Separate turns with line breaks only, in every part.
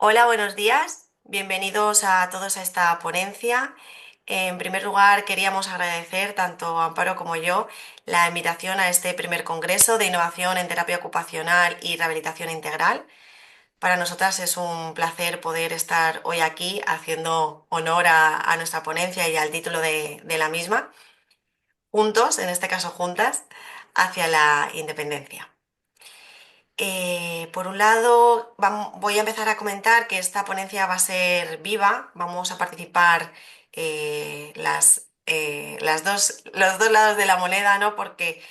Hola, buenos días. Bienvenidos a todos a esta ponencia. En primer lugar, queríamos agradecer tanto Amparo como yo la invitación a este primer congreso de innovación en terapia ocupacional y rehabilitación integral. Para nosotras es un placer poder estar hoy aquí haciendo honor a nuestra ponencia y al título de la misma, juntos, en este caso juntas, hacia la independencia. Por un lado, voy a empezar a comentar que esta ponencia va a ser viva. Vamos a participar los dos lados de la moneda, ¿no? Porque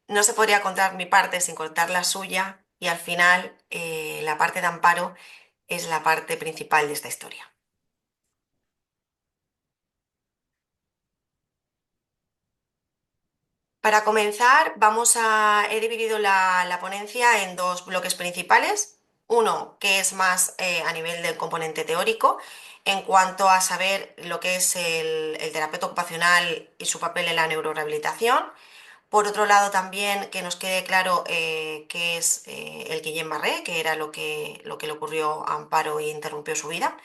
no se podría contar mi parte sin contar la suya y al final la parte de Amparo es la parte principal de esta historia. Para comenzar, he dividido la ponencia en dos bloques principales. Uno, que es más a nivel del componente teórico, en cuanto a saber lo que es el terapeuta ocupacional y su papel en la neurorehabilitación. Por otro lado, también que nos quede claro qué es el Guillain-Barré, que era lo que le ocurrió a Amparo e interrumpió su vida.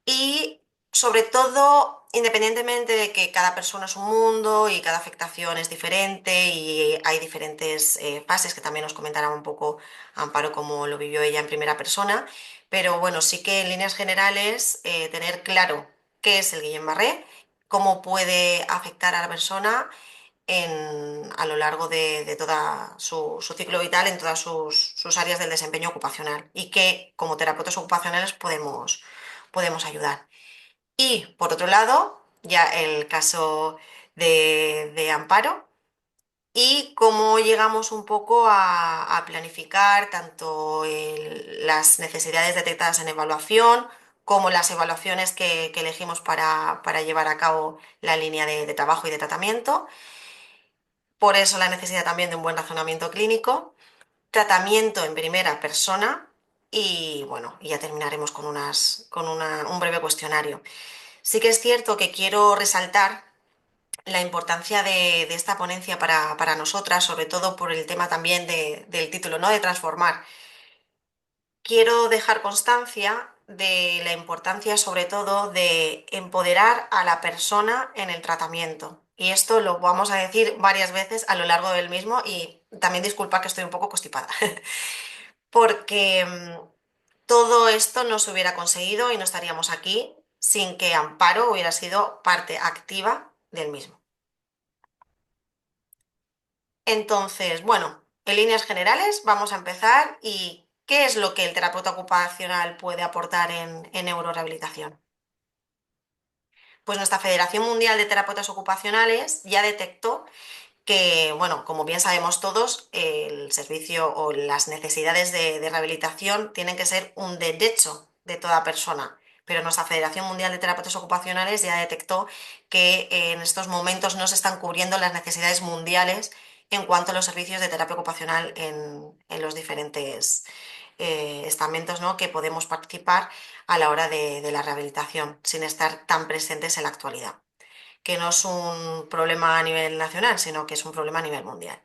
Y sobre todo, independientemente de que cada persona es un mundo y cada afectación es diferente y hay diferentes fases que también nos comentará un poco Amparo cómo lo vivió ella en primera persona, pero bueno, sí que en líneas generales tener claro qué es el Guillain-Barré, cómo puede afectar a la persona a lo largo de toda su ciclo vital, en todas sus áreas del desempeño ocupacional y que como terapeutas ocupacionales podemos ayudar. Y por otro lado, ya el caso de Amparo y cómo llegamos un poco a planificar tanto las necesidades detectadas en evaluación como las evaluaciones que elegimos para llevar a cabo la línea de trabajo y de tratamiento. Por eso la necesidad también de un buen razonamiento clínico, tratamiento en primera persona y bueno, y ya terminaremos con un breve cuestionario. Sí que es cierto que quiero resaltar la importancia de esta ponencia para nosotras, sobre todo por el tema también del título, ¿no? De transformar. Quiero dejar constancia de la importancia, sobre todo, de empoderar a la persona en el tratamiento. Y esto lo vamos a decir varias veces a lo largo del mismo y también disculpa que estoy un poco constipada, porque todo esto no se hubiera conseguido y no estaríamos aquí sin que Amparo hubiera sido parte activa del mismo. Entonces, bueno, en líneas generales vamos a empezar y ¿qué es lo que el terapeuta ocupacional puede aportar en neurorehabilitación? Pues nuestra Federación Mundial de Terapeutas Ocupacionales ya detectó que, bueno, como bien sabemos todos, el servicio o las necesidades de rehabilitación tienen que ser un derecho de toda persona. Pero nuestra Federación Mundial de Terapeutas Ocupacionales ya detectó que en estos momentos no se están cubriendo las necesidades mundiales en cuanto a los servicios de terapia ocupacional en los diferentes estamentos, ¿no? Que podemos participar a la hora de la rehabilitación sin estar tan presentes en la actualidad, que no es un problema a nivel nacional, sino que es un problema a nivel mundial.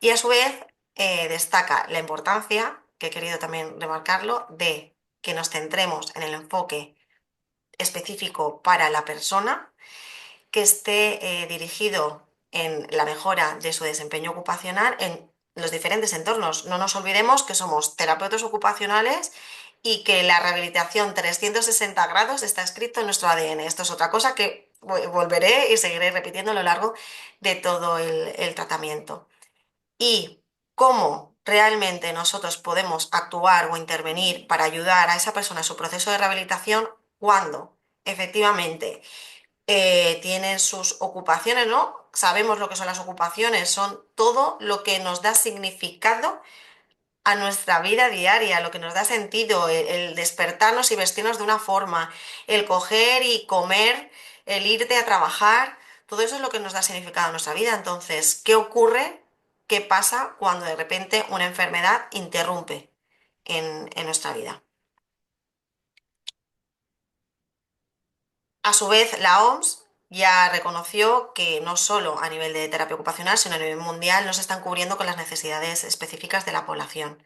Y a su vez destaca la importancia, que he querido también remarcarlo, de que nos centremos en el enfoque específico para la persona, que esté dirigido en la mejora de su desempeño ocupacional en los diferentes entornos. No nos olvidemos que somos terapeutas ocupacionales y que la rehabilitación 360 grados está escrito en nuestro ADN. Esto es otra cosa que volveré y seguiré repitiendo a lo largo de todo el tratamiento. Y cómo realmente nosotros podemos actuar o intervenir para ayudar a esa persona en su proceso de rehabilitación cuando efectivamente tienen sus ocupaciones, ¿no? Sabemos lo que son las ocupaciones, son todo lo que nos da significado a nuestra vida diaria, lo que nos da sentido, el despertarnos y vestirnos de una forma, el coger y comer, el irte a trabajar, todo eso es lo que nos da significado a nuestra vida. Entonces, ¿qué ocurre? ¿Qué pasa cuando de repente una enfermedad interrumpe en nuestra vida? A su vez, la OMS ya reconoció que no solo a nivel de terapia ocupacional, sino a nivel mundial no se están cubriendo con las necesidades específicas de la población.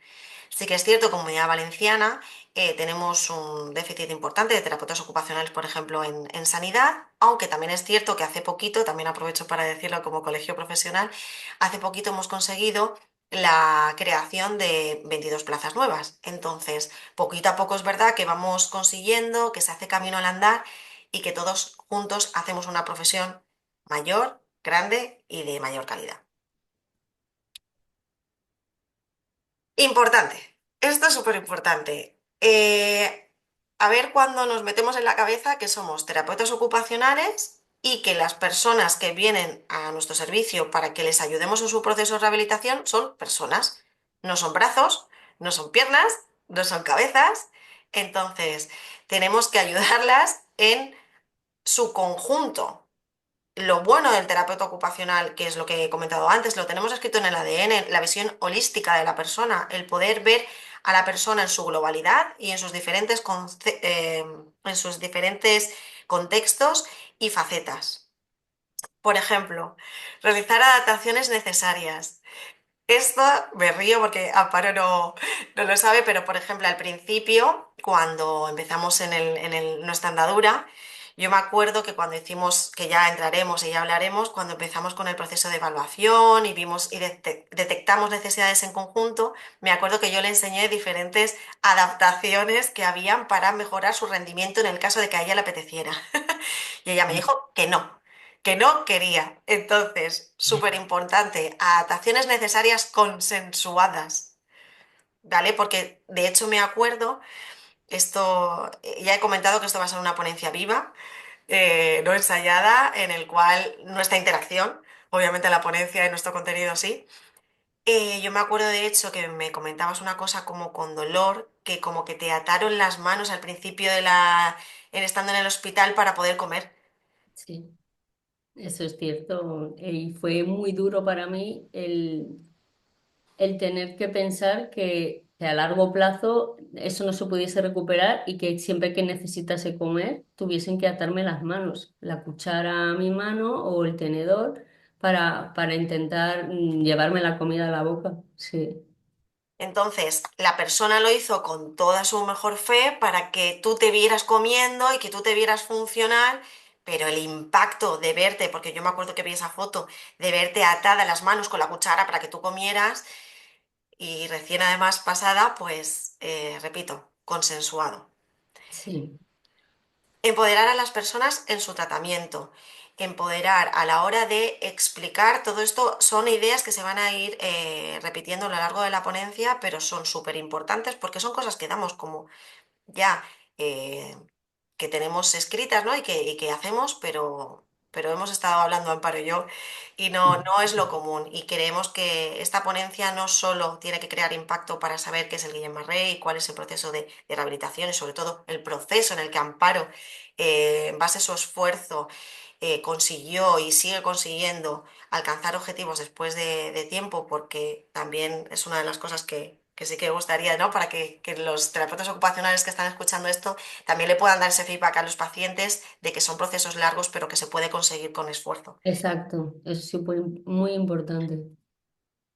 Sí que es cierto, como Comunidad Valenciana, tenemos un déficit importante de terapeutas ocupacionales, por ejemplo, en sanidad, aunque también es cierto que hace poquito, también aprovecho para decirlo como colegio profesional, hace poquito hemos conseguido la creación de 22 plazas nuevas. Entonces, poquito a poco es verdad que vamos consiguiendo, que se hace camino al andar y que todos juntos hacemos una profesión mayor, grande y de mayor calidad. Importante, esto es súper importante. A ver cuando nos metemos en la cabeza que somos terapeutas ocupacionales y que las personas que vienen a nuestro servicio para que les ayudemos en su proceso de rehabilitación son personas, no son brazos, no son piernas, no son cabezas. Entonces, tenemos que ayudarlas en su conjunto. Lo bueno del terapeuta ocupacional, que es lo que he comentado antes, lo tenemos escrito en el ADN, la visión holística de la persona, el poder ver a la persona en su globalidad y en sus diferentes contextos y facetas. Por ejemplo, realizar adaptaciones necesarias. Esto me río porque Amparo no lo sabe, pero por ejemplo, al principio, cuando empezamos nuestra andadura, yo me acuerdo que cuando hicimos, que ya entraremos y ya hablaremos, cuando empezamos con el proceso de evaluación y vimos y detectamos necesidades en conjunto, me acuerdo que yo le enseñé diferentes adaptaciones que habían para mejorar su rendimiento en el caso de que a ella le apeteciera. Y ella me dijo que no quería. Entonces, súper importante, adaptaciones necesarias consensuadas, ¿vale? Porque de hecho me acuerdo, esto, ya he comentado que esto va a ser una ponencia viva, no ensayada, en el cual nuestra interacción, obviamente la ponencia y nuestro contenido sí. Yo me acuerdo de hecho que me comentabas una cosa como con dolor, que como que te ataron las manos al principio en estando en el hospital para poder comer.
Sí, eso es cierto. Y fue muy duro para mí el tener que pensar que a largo plazo eso no se pudiese recuperar y que siempre que necesitase comer tuviesen que atarme las manos, la cuchara a mi mano o el tenedor para intentar llevarme la comida a la boca. Sí,
Entonces, la persona lo hizo con toda su mejor fe para que tú te vieras comiendo y que tú te vieras funcional, pero el impacto de verte, porque yo me acuerdo que vi esa foto, de verte atada las manos con la cuchara para que tú comieras y recién además pasada, pues, repito, consensuado.
sí,
Empoderar a las personas en su tratamiento. Empoderar a la hora de explicar todo esto son ideas que se van a ir repitiendo a lo largo de la ponencia, pero son súper importantes porque son cosas que damos como ya eh, que tenemos escritas, ¿no? Y que hacemos, pero hemos estado hablando Amparo y yo y no es lo común. Y creemos que esta ponencia no solo tiene que crear impacto para saber qué es el Guillain-Barré y cuál es el proceso de rehabilitación y sobre todo el proceso en el que Amparo, en base a su esfuerzo, consiguió y sigue consiguiendo alcanzar objetivos después de tiempo, porque también es una de las cosas que sí que gustaría, ¿no? Para que los terapeutas ocupacionales que están escuchando esto también le puedan dar ese feedback a los pacientes de que son procesos largos, pero que se puede conseguir con esfuerzo.
exacto. Eso sí fue muy importante.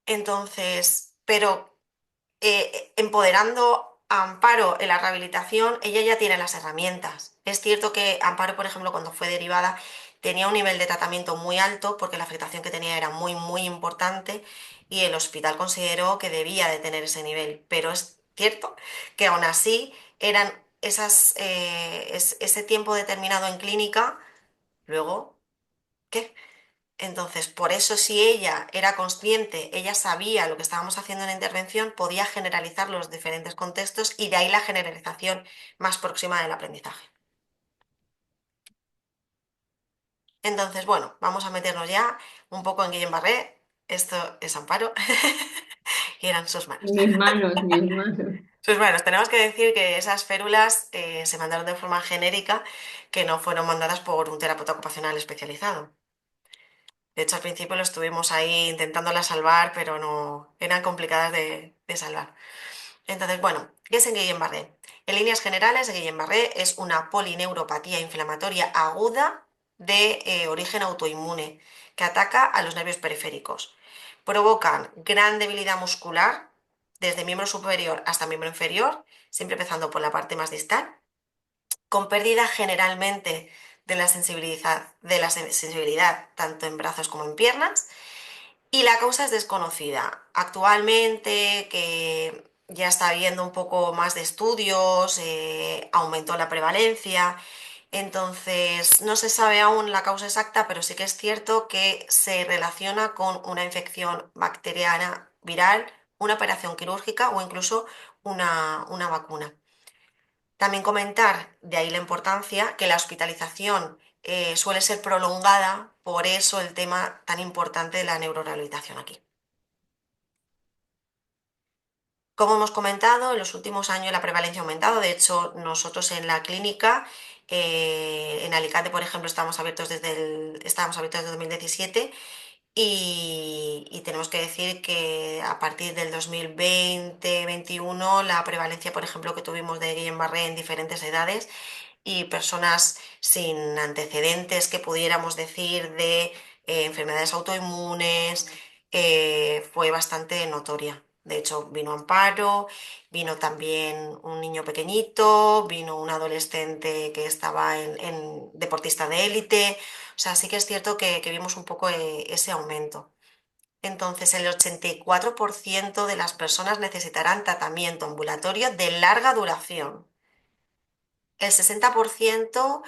Entonces, pero empoderando a Amparo en la rehabilitación, ella ya tiene las herramientas. Es cierto que Amparo, por ejemplo, cuando fue derivada, tenía un nivel de tratamiento muy alto porque la afectación que tenía era muy importante y el hospital consideró que debía de tener ese nivel. Pero es cierto que aún así eran ese tiempo determinado en clínica, luego, ¿qué? Entonces, por eso si ella era consciente, ella sabía lo que estábamos haciendo en la intervención, podía generalizar los diferentes contextos y de ahí la generalización más próxima del aprendizaje. Entonces, bueno, vamos a meternos ya un poco en Guillain-Barré. Esto es Amparo y eran sus manos.
Mis manos, mis manos.
Sus manos. Tenemos que decir que esas férulas se mandaron de forma genérica, que no fueron mandadas por un terapeuta ocupacional especializado. De hecho, al principio lo estuvimos ahí intentándola salvar, pero no, eran complicadas de salvar. Entonces, bueno, ¿qué es el Guillain-Barré? En líneas generales, el Guillain-Barré es una polineuropatía inflamatoria aguda, de origen autoinmune que ataca a los nervios periféricos. Provocan gran debilidad muscular desde miembro superior hasta miembro inferior, siempre empezando por la parte más distal, con pérdida generalmente de la sensibilidad tanto en brazos como en piernas, y la causa es desconocida. Actualmente, que ya está habiendo un poco más de estudios, aumentó la prevalencia, entonces no se sabe aún la causa exacta, pero sí que es cierto que se relaciona con una infección bacteriana viral, una operación quirúrgica o incluso una vacuna. También comentar, de ahí la importancia, que la hospitalización suele ser prolongada, por eso el tema tan importante de la neurorehabilitación aquí. Como hemos comentado, en los últimos años la prevalencia ha aumentado. De hecho, nosotros en la clínica, en Alicante, por ejemplo, estábamos abiertos desde 2017 y tenemos que decir que a partir del 2020-21 la prevalencia, por ejemplo, que tuvimos de Guillain-Barré en diferentes edades y personas sin antecedentes que pudiéramos decir de enfermedades autoinmunes, fue bastante notoria. De hecho, vino Amparo, vino también un niño pequeñito, vino un adolescente que estaba en deportista de élite. O sea, sí que es cierto que vimos un poco ese aumento. Entonces, el 84% de las personas necesitarán tratamiento ambulatorio de larga duración. El 60%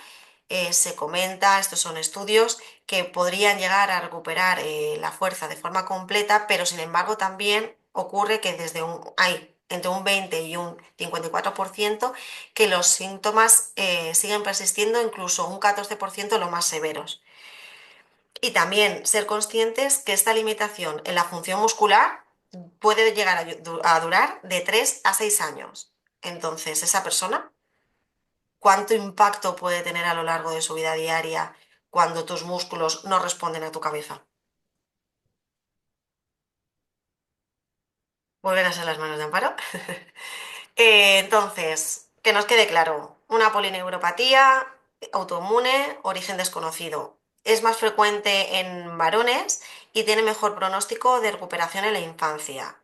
se comenta, estos son estudios, que podrían llegar a recuperar la fuerza de forma completa, pero sin embargo también ocurre que hay entre un 20 y un 54% que los síntomas siguen persistiendo, incluso un 14% los más severos. Y también ser conscientes que esta limitación en la función muscular puede llegar a durar de 3 a 6 años. Entonces, esa persona, ¿cuánto impacto puede tener a lo largo de su vida diaria cuando tus músculos no responden a tu cabeza? Vuelven a ser las manos de Amparo. Entonces, que nos quede claro, una polineuropatía autoinmune, origen desconocido. Es más frecuente en varones y tiene mejor pronóstico de recuperación en la infancia.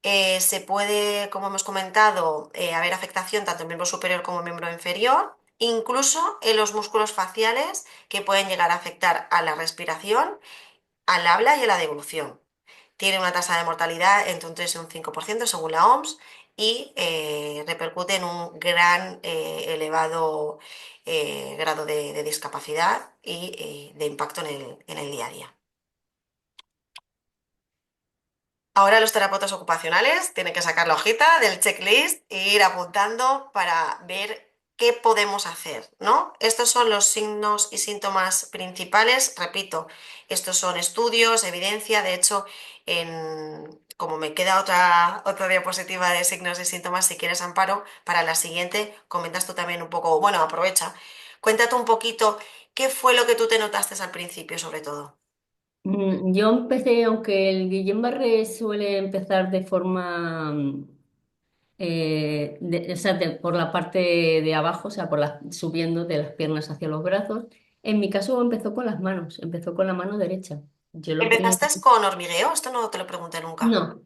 Se puede, como hemos comentado, haber afectación tanto en miembro superior como en miembro inferior, incluso en los músculos faciales que pueden llegar a afectar a la respiración, al habla y a la deglución. Tiene una tasa de mortalidad entre un 3 y un 5% según la OMS y repercute en un gran elevado grado de discapacidad y de impacto en el día a día. Ahora los terapeutas ocupacionales tienen que sacar la hojita del checklist e ir apuntando para ver qué podemos hacer, ¿no? Estos son los signos y síntomas principales. Repito, estos son estudios, evidencia. De hecho, como me queda otra diapositiva de signos y síntomas, si quieres, Amparo, para la siguiente comentas tú también un poco, bueno, aprovecha, cuéntate un poquito qué fue lo que tú te notaste al principio, sobre todo.
Yo empecé, aunque el Guillain-Barré suele empezar de forma, o sea, por la parte de abajo, o sea, subiendo de las piernas hacia los brazos, en mi caso empezó con las manos, empezó con la mano derecha. Yo lo primero,
¿Empezaste con hormigueo? Esto no te lo pregunté nunca,
no.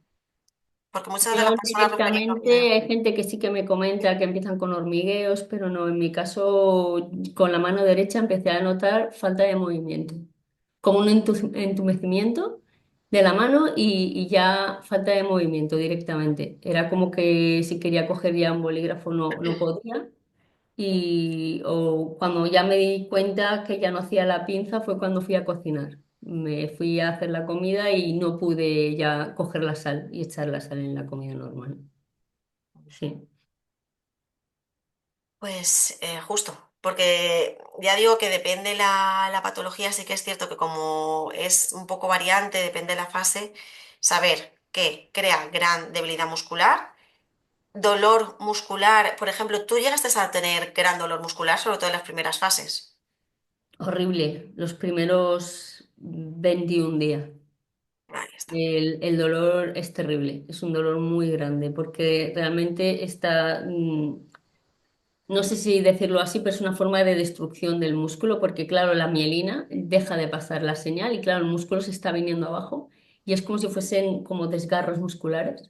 porque muchas de
Yo
las personas referían hormigueo.
directamente hay gente que sí que me comenta que empiezan con hormigueos, pero no, en mi caso con la mano derecha empecé a notar falta de movimiento, como un entumecimiento de la mano y ya falta de movimiento directamente. Era como que si quería coger ya un bolígrafo no podía o cuando ya me di cuenta que ya no hacía la pinza fue cuando fui a cocinar. Me fui a hacer la comida y no pude ya coger la sal y echar la sal en la comida normal. Sí,
Pues justo, porque ya digo que depende la patología, sí que es cierto que como es un poco variante, depende de la fase, saber que crea gran debilidad muscular, dolor muscular, por ejemplo, tú llegaste a tener gran dolor muscular, sobre todo en las primeras fases.
horrible. Los primeros 21 días.
Ahí está.
El dolor es terrible, es un dolor muy grande porque realmente está, no sé si decirlo así, pero es una forma de destrucción del músculo, porque claro, la mielina deja de pasar la señal y claro, el músculo se está viniendo abajo y es como si fuesen como desgarros musculares.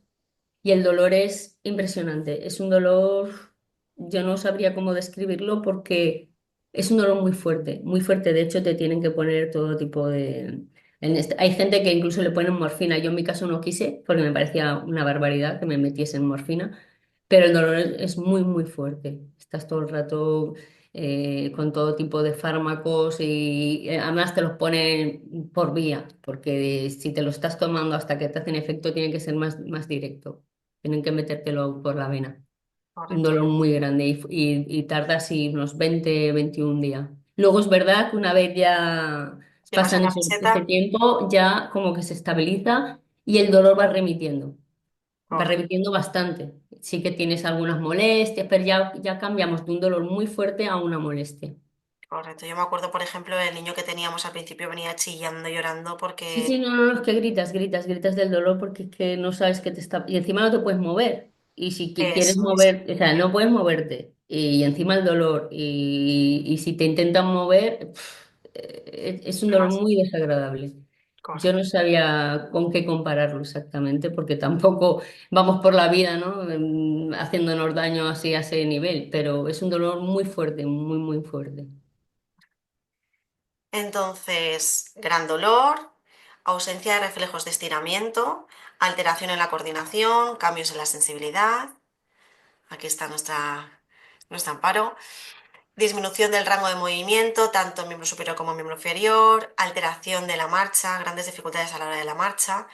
Y el dolor es impresionante. Es un dolor, yo no sabría cómo describirlo porque es un dolor muy fuerte, muy fuerte. De hecho, te tienen que poner todo tipo de... hay gente que incluso le ponen morfina. Yo en mi caso no quise porque me parecía una barbaridad que me metiesen morfina, pero el dolor es muy, muy fuerte. Estás todo el rato con todo tipo de fármacos y además te los ponen por vía, porque si te lo estás tomando hasta que te hacen efecto tiene que ser más directo. Tienen que metértelo por la vena. Un
Correcto.
dolor muy grande y tarda así unos 20 21 días. Luego es verdad que una vez ya
Si pasa
pasan
la
ese
meseta,
tiempo, ya como que se estabiliza y el dolor va remitiendo. Va
correcto.
remitiendo bastante. Sí que tienes algunas molestias, pero ya cambiamos de un dolor muy fuerte a una molestia.
Correcto. Yo me acuerdo, por ejemplo, el niño que teníamos al principio venía chillando, llorando
Sí,
porque
sí, no, no, no, es que gritas del dolor porque es que no sabes que te está... Y encima no te puedes mover. Y si quieres
eso es.
mover, o sea, no puedes moverte. Y encima el dolor. Y si te intentan mover, es un dolor
Más.
muy desagradable. Yo no
Correcto.
sabía con qué compararlo exactamente porque tampoco vamos por la vida, ¿no? Haciéndonos daño así a ese nivel, pero es un dolor muy fuerte, muy, muy fuerte.
Entonces, gran dolor, ausencia de reflejos de estiramiento, alteración en la coordinación, cambios en la sensibilidad. Aquí está nuestro amparo. Disminución del rango de movimiento, tanto en miembro superior como en miembro inferior, alteración de la marcha, grandes dificultades a la hora de la marcha.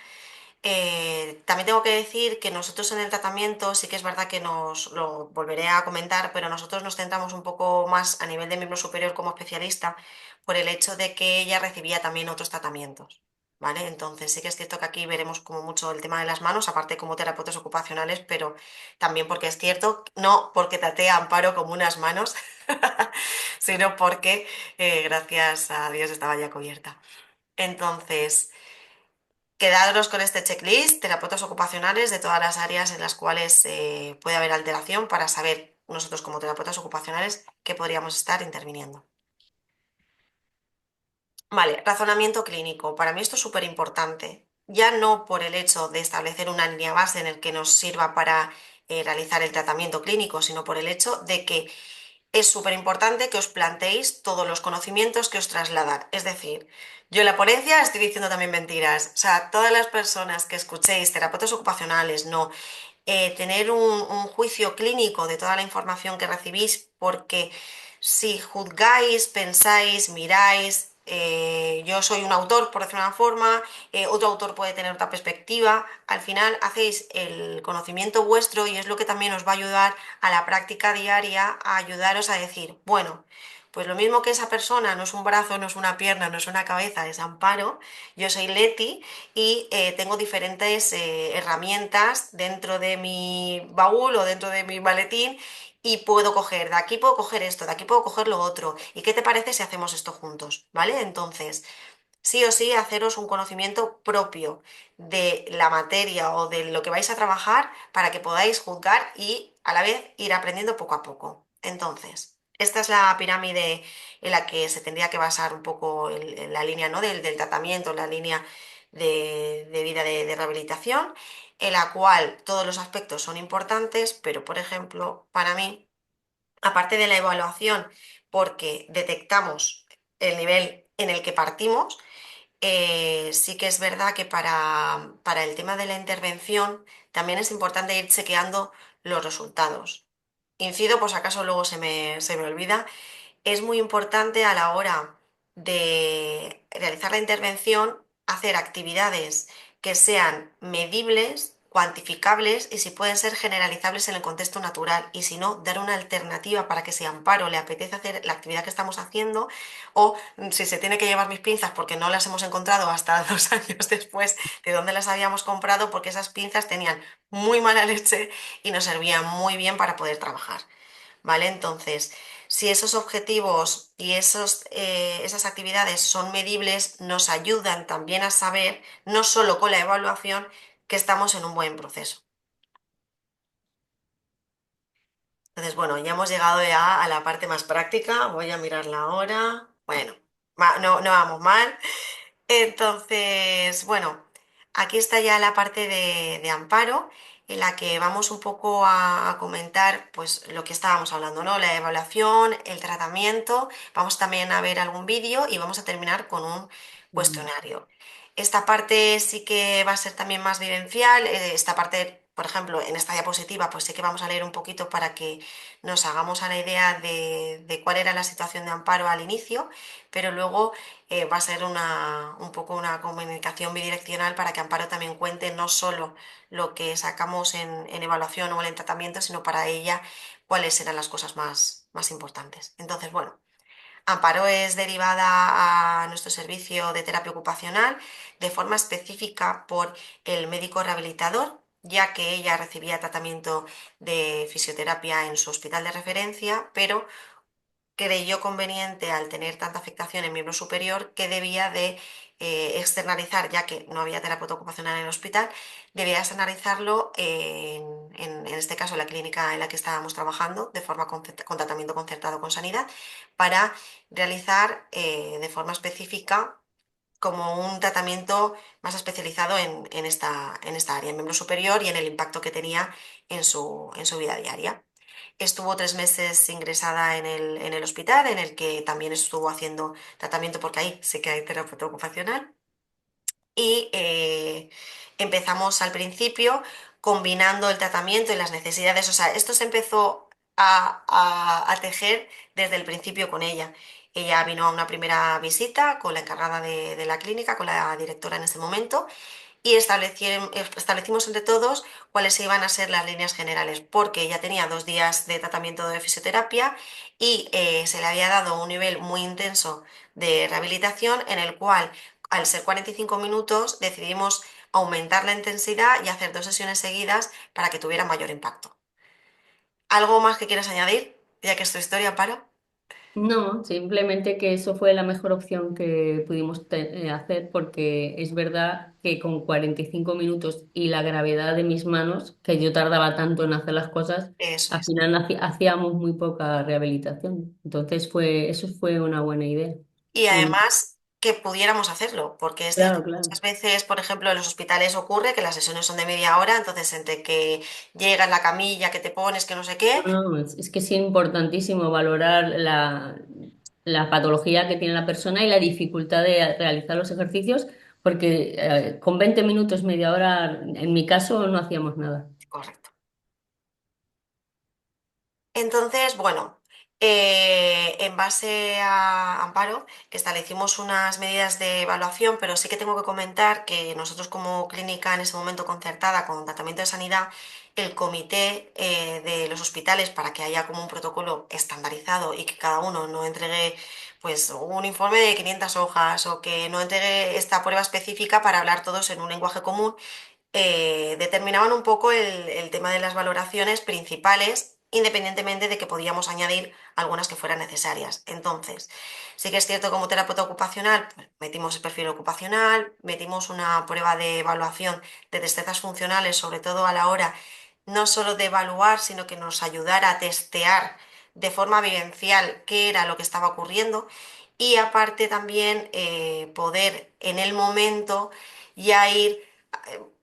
También tengo que decir que nosotros en el tratamiento sí que es verdad que nos lo volveré a comentar, pero nosotros nos centramos un poco más a nivel de miembro superior como especialista por el hecho de que ella recibía también otros tratamientos. ¿Vale? Entonces sí que es cierto que aquí veremos como mucho el tema de las manos, aparte como terapeutas ocupacionales, pero también porque es cierto, no porque traté a Amparo como unas manos, sino porque gracias a Dios estaba ya cubierta. Entonces, quedaros con este checklist, terapeutas ocupacionales de todas las áreas en las cuales puede haber alteración para saber nosotros como terapeutas ocupacionales qué podríamos estar interviniendo. Vale, razonamiento clínico. Para mí esto es súper importante. Ya no por el hecho de establecer una línea base en el que nos sirva para realizar el tratamiento clínico, sino por el hecho de que es súper importante que os planteéis todos los conocimientos que os trasladan. Es decir, yo en la ponencia estoy diciendo también mentiras. O sea, todas las personas que escuchéis, terapeutas ocupacionales, no, tener un juicio clínico de toda la información que recibís, porque si juzgáis, pensáis, miráis, yo soy un autor, por decirlo de una forma, otro autor puede tener otra perspectiva, al final hacéis el conocimiento vuestro y es lo que también os va a ayudar a la práctica diaria, a ayudaros a decir, bueno, pues lo mismo que esa persona no es un brazo, no es una pierna, no es una cabeza, es Amparo, yo soy Leti y tengo diferentes herramientas dentro de mi baúl o dentro de mi maletín y puedo coger, de aquí puedo coger esto, de aquí puedo coger lo otro. ¿Y qué te parece si hacemos esto juntos? ¿Vale? Entonces, sí o sí, haceros un conocimiento propio de la materia o de lo que vais a trabajar para que podáis juzgar y a la vez ir aprendiendo poco a poco. Entonces, esta es la pirámide en la que se tendría que basar un poco la línea, ¿no? del tratamiento, la línea de vida de rehabilitación, en la cual todos los aspectos son importantes, pero por ejemplo, para mí, aparte de la evaluación, porque detectamos el nivel en el que partimos, sí que es verdad que para el tema de la intervención también es importante ir chequeando los resultados. Incido, por si acaso luego se me olvida, es muy importante a la hora de realizar la intervención hacer actividades que sean medibles, cuantificables y si pueden ser generalizables en el contexto natural y si no, dar una alternativa para que si a Amparo le apetece hacer la actividad que estamos haciendo o si se tiene que llevar mis pinzas porque no las hemos encontrado hasta 2 años después de donde las habíamos comprado porque esas pinzas tenían muy mala leche y nos servían muy bien para poder trabajar. ¿Vale? Entonces, si esos objetivos y esas actividades son medibles, nos ayudan también a saber, no solo con la evaluación, que estamos en un buen proceso. Entonces, bueno, ya hemos llegado ya a la parte más práctica. Voy a mirar la hora. Bueno, no, no vamos mal. Entonces, bueno, aquí está ya la parte de amparo en la que vamos un poco a comentar pues lo que estábamos hablando, ¿no? La evaluación, el tratamiento, vamos también a ver algún vídeo y vamos a terminar con un
Mm.
cuestionario. Esta parte sí que va a ser también más vivencial, esta parte, por ejemplo, en esta diapositiva, pues sí que vamos a leer un poquito para que nos hagamos a la idea de cuál era la situación de amparo al inicio, pero luego va a ser un poco una comunicación bidireccional para que Amparo también cuente no solo lo que sacamos en evaluación o en tratamiento, sino para ella cuáles eran las cosas más importantes. Entonces, bueno, Amparo es derivada a nuestro servicio de terapia ocupacional de forma específica por el médico rehabilitador, ya que ella recibía tratamiento de fisioterapia en su hospital de referencia, pero creyó conveniente, al tener tanta afectación en miembro superior, que debía de externalizar, ya que no había terapeuta ocupacional en el hospital, debía externalizarlo en este caso en la clínica en la que estábamos trabajando, de forma con tratamiento concertado con sanidad, para realizar de forma específica como un tratamiento más especializado en esta área, en miembro superior y en el impacto que tenía en su vida diaria. Estuvo 3 meses ingresada en el hospital, en el que también estuvo haciendo tratamiento, porque ahí sí que hay terapeuta ocupacional. Y empezamos al principio combinando el tratamiento y las necesidades. O sea, esto se empezó a tejer desde el principio con ella. Ella vino a una primera visita con la encargada de la clínica, con la directora en ese momento, y establecimos entre todos cuáles iban a ser las líneas generales, porque ella tenía 2 días de tratamiento de fisioterapia y se le había dado un nivel muy intenso de rehabilitación en el cual, al ser 45 minutos, decidimos aumentar la intensidad y hacer 2 sesiones seguidas para que tuviera mayor impacto. ¿Algo más que quieras añadir, ya que es tu historia, para?
No, simplemente que eso fue la mejor opción que pudimos hacer porque es verdad que con 45 minutos y la gravedad de mis manos, que yo tardaba tanto en hacer las cosas,
Eso
al
es.
final hacíamos muy poca rehabilitación. Entonces eso fue una buena idea.
Y
Un-
además que pudiéramos hacerlo, porque es cierto
claro,
que
claro.
muchas veces, por ejemplo, en los hospitales ocurre que las sesiones son de media hora, entonces entre que llega en la camilla, que te pones, que no sé qué,
No, no, es que es importantísimo valorar la patología que tiene la persona y la dificultad de realizar los ejercicios, porque con 20 minutos, media hora, en mi caso, no hacíamos nada.
correcto. Entonces, bueno, en base a Amparo, establecimos unas medidas de evaluación, pero sí que tengo que comentar que nosotros como clínica en ese momento concertada con tratamiento de sanidad, el comité de los hospitales para que haya como un protocolo estandarizado y que cada uno no entregue pues un informe de 500 hojas o que no entregue esta prueba específica para hablar todos en un lenguaje común, determinaban un poco el tema de las valoraciones principales, independientemente de que podíamos añadir algunas que fueran necesarias. Entonces, sí que es cierto, como terapeuta ocupacional, pues, metimos el perfil ocupacional, metimos una prueba de evaluación de destrezas funcionales, sobre todo a la hora no solo de evaluar, sino que nos ayudara a testear de forma vivencial qué era lo que estaba ocurriendo, y aparte también poder en el momento ya ir,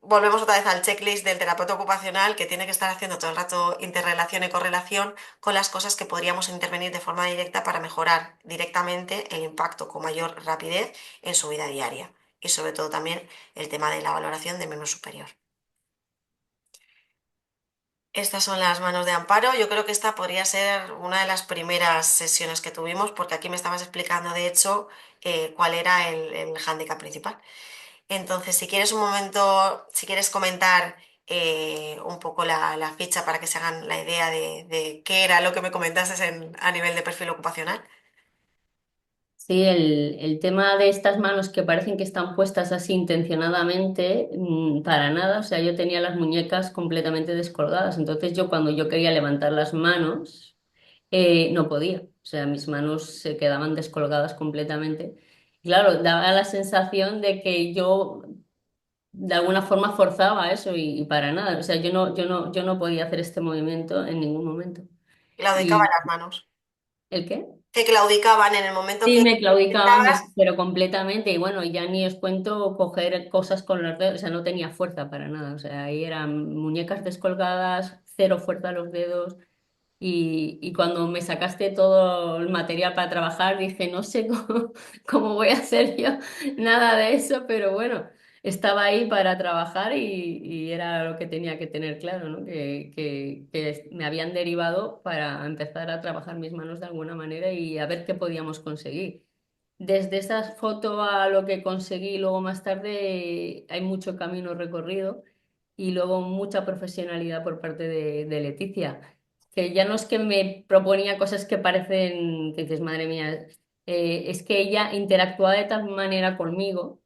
volvemos otra vez al checklist del terapeuta ocupacional, que tiene que estar haciendo todo el rato interrelación y correlación con las cosas que podríamos intervenir de forma directa para mejorar directamente el impacto con mayor rapidez en su vida diaria. Y sobre todo también el tema de la valoración de miembro superior. Estas son las manos de Amparo. Yo creo que esta podría ser una de las primeras sesiones que tuvimos, porque aquí me estabas explicando, de hecho, cuál era el hándicap principal. Entonces, si quieres un momento, si quieres comentar un poco la ficha para que se hagan la idea de qué era lo que me comentaste a nivel de perfil ocupacional.
Sí, el tema de estas manos que parecen que están puestas así intencionadamente, para nada. O sea, yo tenía las muñecas completamente descolgadas. Entonces yo cuando yo quería levantar las manos, no podía. O sea, mis manos se quedaban descolgadas completamente. Claro, daba la sensación de que yo de alguna forma forzaba eso y para nada. O sea, yo no podía hacer este movimiento en ningún momento.
Claudicaban
Y
las manos.
¿el qué?
Que claudicaban en el momento
Sí,
que
me claudicaban,
intentabas.
pero completamente. Y bueno, ya ni os cuento coger cosas con los dedos, o sea, no tenía fuerza para nada. O sea, ahí eran muñecas descolgadas, cero fuerza a los dedos. Y cuando me sacaste todo el material para trabajar, dije, no sé cómo, cómo voy a hacer yo nada de eso, pero bueno, estaba ahí para trabajar y era lo que tenía que tener claro, ¿no? Que me habían derivado para empezar a trabajar mis manos de alguna manera y a ver qué podíamos conseguir. Desde esa foto a lo que conseguí luego más tarde hay mucho camino recorrido y luego mucha profesionalidad por parte de Leticia, que ya no es que me proponía cosas que parecen, que dices, madre mía, es que ella interactuaba de tal manera conmigo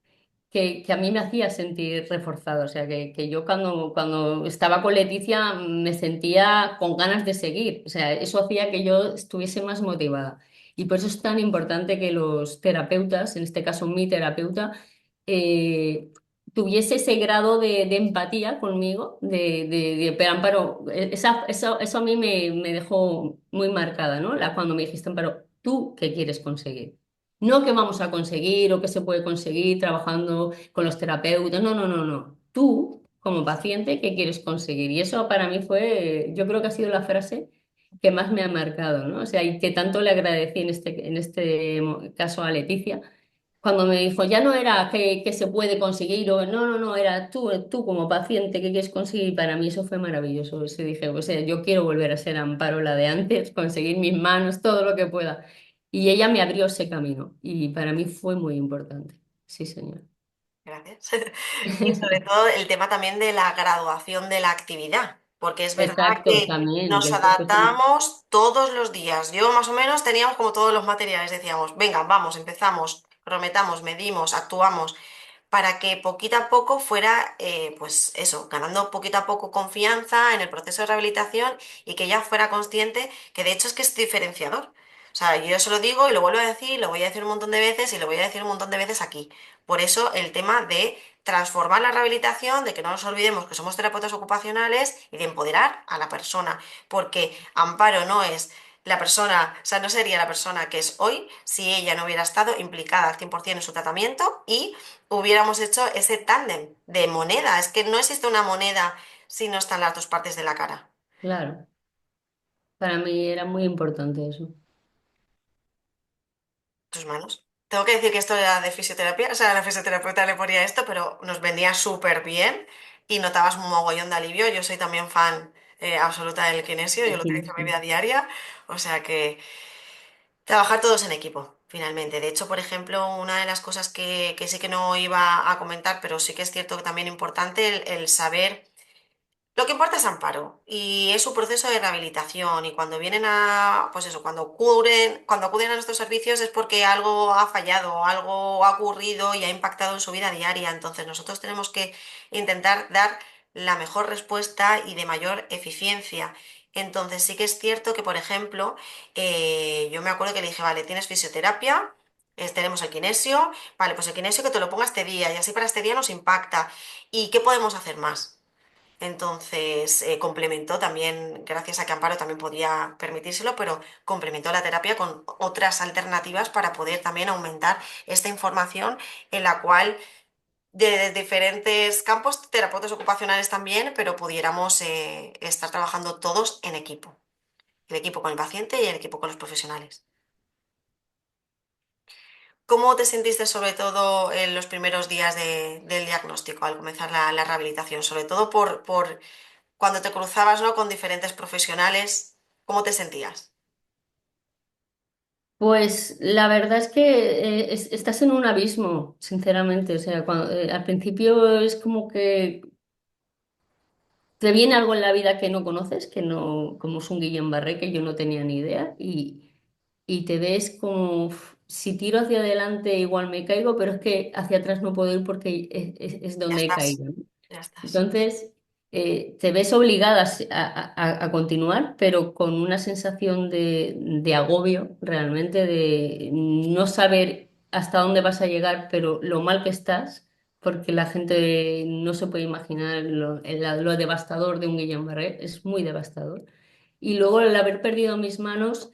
que a mí me hacía sentir reforzado. O sea, que yo cuando estaba con Leticia me sentía con ganas de seguir. O sea, eso hacía que yo estuviese más motivada. Y por eso es tan importante que los terapeutas, en este caso mi terapeuta, eh, tuviese ese grado de empatía conmigo, pero Amparo, eso a mí me dejó muy marcada, ¿no? Cuando me dijiste, Amparo, ¿tú qué quieres conseguir? No que vamos a conseguir o que se puede conseguir trabajando con los terapeutas, no, no, no, no. Tú, como paciente, ¿qué quieres conseguir? Y eso para mí fue, yo creo que ha sido la frase que más me ha marcado, ¿no? O sea, y que tanto le agradecí en este caso a Leticia cuando me dijo, ya no era que se puede conseguir, o no, no, no, era tú como paciente que quieres conseguir. Y para mí eso fue maravilloso. Eso dije, o sea, yo quiero volver a ser Amparo, la de antes, conseguir mis manos, todo lo que pueda. Y ella me abrió ese camino y para mí fue muy importante. Sí, señor.
Gracias. Y sobre todo el tema también de la graduación de la actividad, porque es verdad
Exacto,
que
también, que
nos
el cuerpo tiene...
adaptamos todos los días. Yo más o menos teníamos como todos los materiales, decíamos, venga, vamos, empezamos, prometamos, medimos, actuamos, para que poquito a poco fuera, pues eso, ganando poquito a poco confianza en el proceso de rehabilitación y que ella fuera consciente que de hecho es que es diferenciador. O sea, yo se lo digo y lo vuelvo a decir, lo voy a decir un montón de veces y lo voy a decir un montón de veces aquí. Por eso el tema de transformar la rehabilitación, de que no nos olvidemos que somos terapeutas ocupacionales y de empoderar a la persona, porque Amparo no es la persona, o sea, no sería la persona que es hoy si ella no hubiera estado implicada al 100% en su tratamiento y hubiéramos hecho ese tándem de moneda. Es que no existe una moneda si no están las dos partes de la cara.
Claro, para mí era muy importante eso.
Tus manos. Tengo que decir que esto era de fisioterapia, o sea, la fisioterapeuta le ponía esto, pero nos venía súper bien y notabas un mogollón de alivio. Yo soy también fan absoluta del kinesio, yo lo utilizo en mi vida diaria, o sea que trabajar todos en equipo, finalmente. De hecho, por ejemplo, una de las cosas que sí que no iba a comentar, pero sí que es cierto que también importante, el saber. Lo que importa es Amparo y es su proceso de rehabilitación y cuando vienen a, pues eso, cuando acuden a nuestros servicios es porque algo ha fallado, algo ha ocurrido y ha impactado en su vida diaria. Entonces nosotros tenemos que intentar dar la mejor respuesta y de mayor eficiencia. Entonces sí que es cierto que, por ejemplo, yo me acuerdo que le dije, vale, tienes fisioterapia, tenemos el kinesio, vale, pues el kinesio que te lo ponga este día y así para este día nos impacta. ¿Y qué podemos hacer más? Entonces, complementó también, gracias a que Amparo también podía permitírselo, pero complementó la terapia con otras alternativas para poder también aumentar esta información en la cual de diferentes campos, terapeutas ocupacionales también, pero pudiéramos estar trabajando todos en equipo. El equipo con el paciente y el equipo con los profesionales. ¿Cómo te sentiste sobre todo en los primeros días del diagnóstico al comenzar la rehabilitación? Sobre todo por cuando te cruzabas, ¿no?, con diferentes profesionales, ¿cómo te sentías?
Pues la verdad es que estás en un abismo, sinceramente. O sea, al principio es como que te viene algo en la vida que no conoces, que no, como es un Guillain-Barré que yo no tenía ni idea, y te ves como, "Uf, si tiro hacia adelante igual me caigo, pero es que hacia atrás no puedo ir porque es
Ya
donde he
estás,
caído, ¿no?".
ya estás.
Entonces, te ves obligada a continuar, pero con una sensación de agobio, realmente, de no saber hasta dónde vas a llegar, pero lo mal que estás, porque la gente no se puede imaginar lo devastador de un Guillain-Barré, es muy devastador. Y luego el haber perdido mis manos,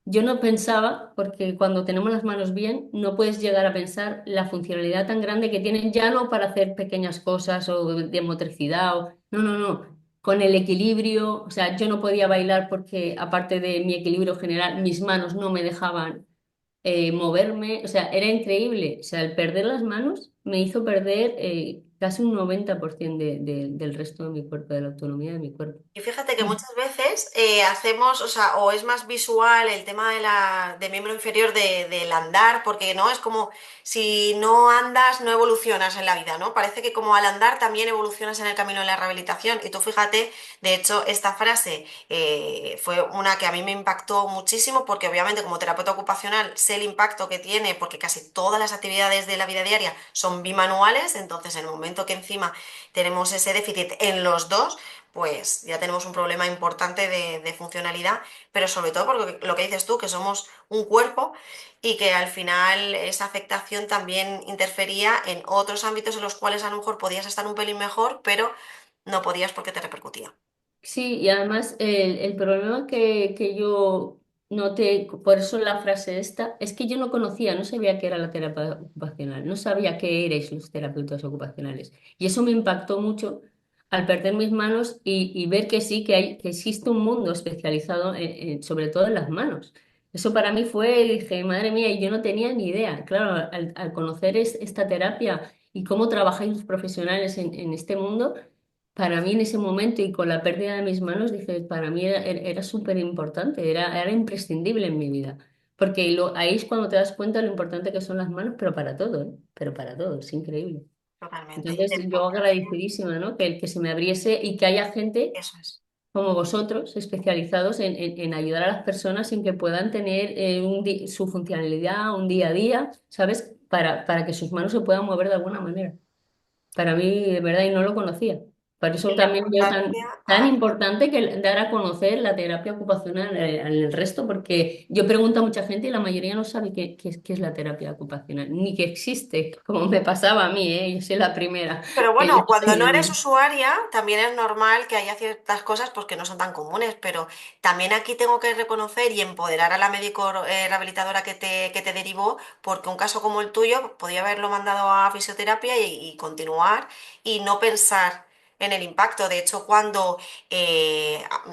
yo no pensaba, porque cuando tenemos las manos bien, no puedes llegar a pensar la funcionalidad tan grande que tienen, ya no para hacer pequeñas cosas o de motricidad, no, no, no. Con el equilibrio, o sea, yo no podía bailar porque aparte de mi equilibrio general, mis manos no me dejaban moverme, o sea, era increíble. O sea, el perder las manos me hizo perder casi un 90% del resto de mi cuerpo, de la autonomía de mi cuerpo.
Y fíjate que muchas veces hacemos, o sea, o es más visual el tema de de miembro inferior del andar, porque no es como si no andas, no evolucionas en la vida, ¿no? Parece que como al andar también evolucionas en el camino de la rehabilitación. Y tú fíjate, de hecho, esta frase fue una que a mí me impactó muchísimo, porque obviamente como terapeuta ocupacional sé el impacto que tiene, porque casi todas las actividades de la vida diaria son bimanuales, entonces en el momento que encima tenemos ese déficit en los dos, pues ya tenemos un problema importante de funcionalidad, pero sobre todo porque lo que dices tú, que somos un cuerpo y que al final esa afectación también interfería en otros ámbitos en los cuales a lo mejor podías estar un pelín mejor, pero no podías porque te repercutía.
Sí, y además el problema que yo noté, por eso la frase esta, es que yo no conocía, no sabía qué era la terapia ocupacional, no sabía qué erais los terapeutas ocupacionales. Y eso me impactó mucho al perder mis manos y ver que sí, que existe un mundo especializado sobre todo en las manos. Eso para mí fue, dije, madre mía, y yo no tenía ni idea. Claro, al conocer esta terapia y cómo trabajáis los profesionales en este mundo, para mí en ese momento y con la pérdida de mis manos, dije, para mí era súper importante, era imprescindible en mi vida. Porque ahí es cuando te das cuenta de lo importante que son las manos, pero para todo, ¿eh? Pero para todo, es increíble.
Totalmente. Y
Entonces, yo agradecidísima, ¿no? Que se me abriese y que haya gente
eso es.
como vosotros especializados en ayudar a las personas en que puedan tener su funcionalidad, un día a día, ¿sabes? Para que sus manos se puedan mover de alguna manera. Para mí, de verdad, y no lo conocía. Por eso
Y la
también veo
importancia,
tan importante que dar a conocer la terapia ocupacional en el resto, porque yo pregunto a mucha gente y la mayoría no sabe qué es la terapia ocupacional, ni que existe, como me pasaba a mí, ¿eh? Yo soy la primera
pero
que yo
bueno,
no
cuando no
tenía ni
eres
idea.
usuaria, también es normal que haya ciertas cosas pues, que no son tan comunes, pero también aquí tengo que reconocer y empoderar a la médico rehabilitadora que te derivó, porque un caso como el tuyo podía haberlo mandado a fisioterapia y continuar y no pensar en el impacto. De hecho, cuando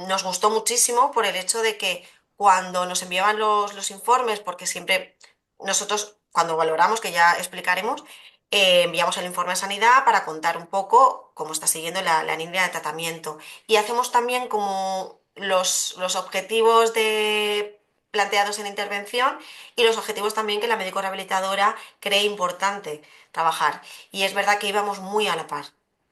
nos gustó muchísimo por el hecho de que cuando nos enviaban los informes, porque siempre nosotros, cuando valoramos, que ya explicaremos, enviamos el informe a Sanidad para contar un poco cómo está siguiendo la línea de tratamiento. Y hacemos también como los objetivos planteados en intervención y los objetivos también que la médico rehabilitadora cree importante trabajar. Y es verdad que íbamos muy a la par,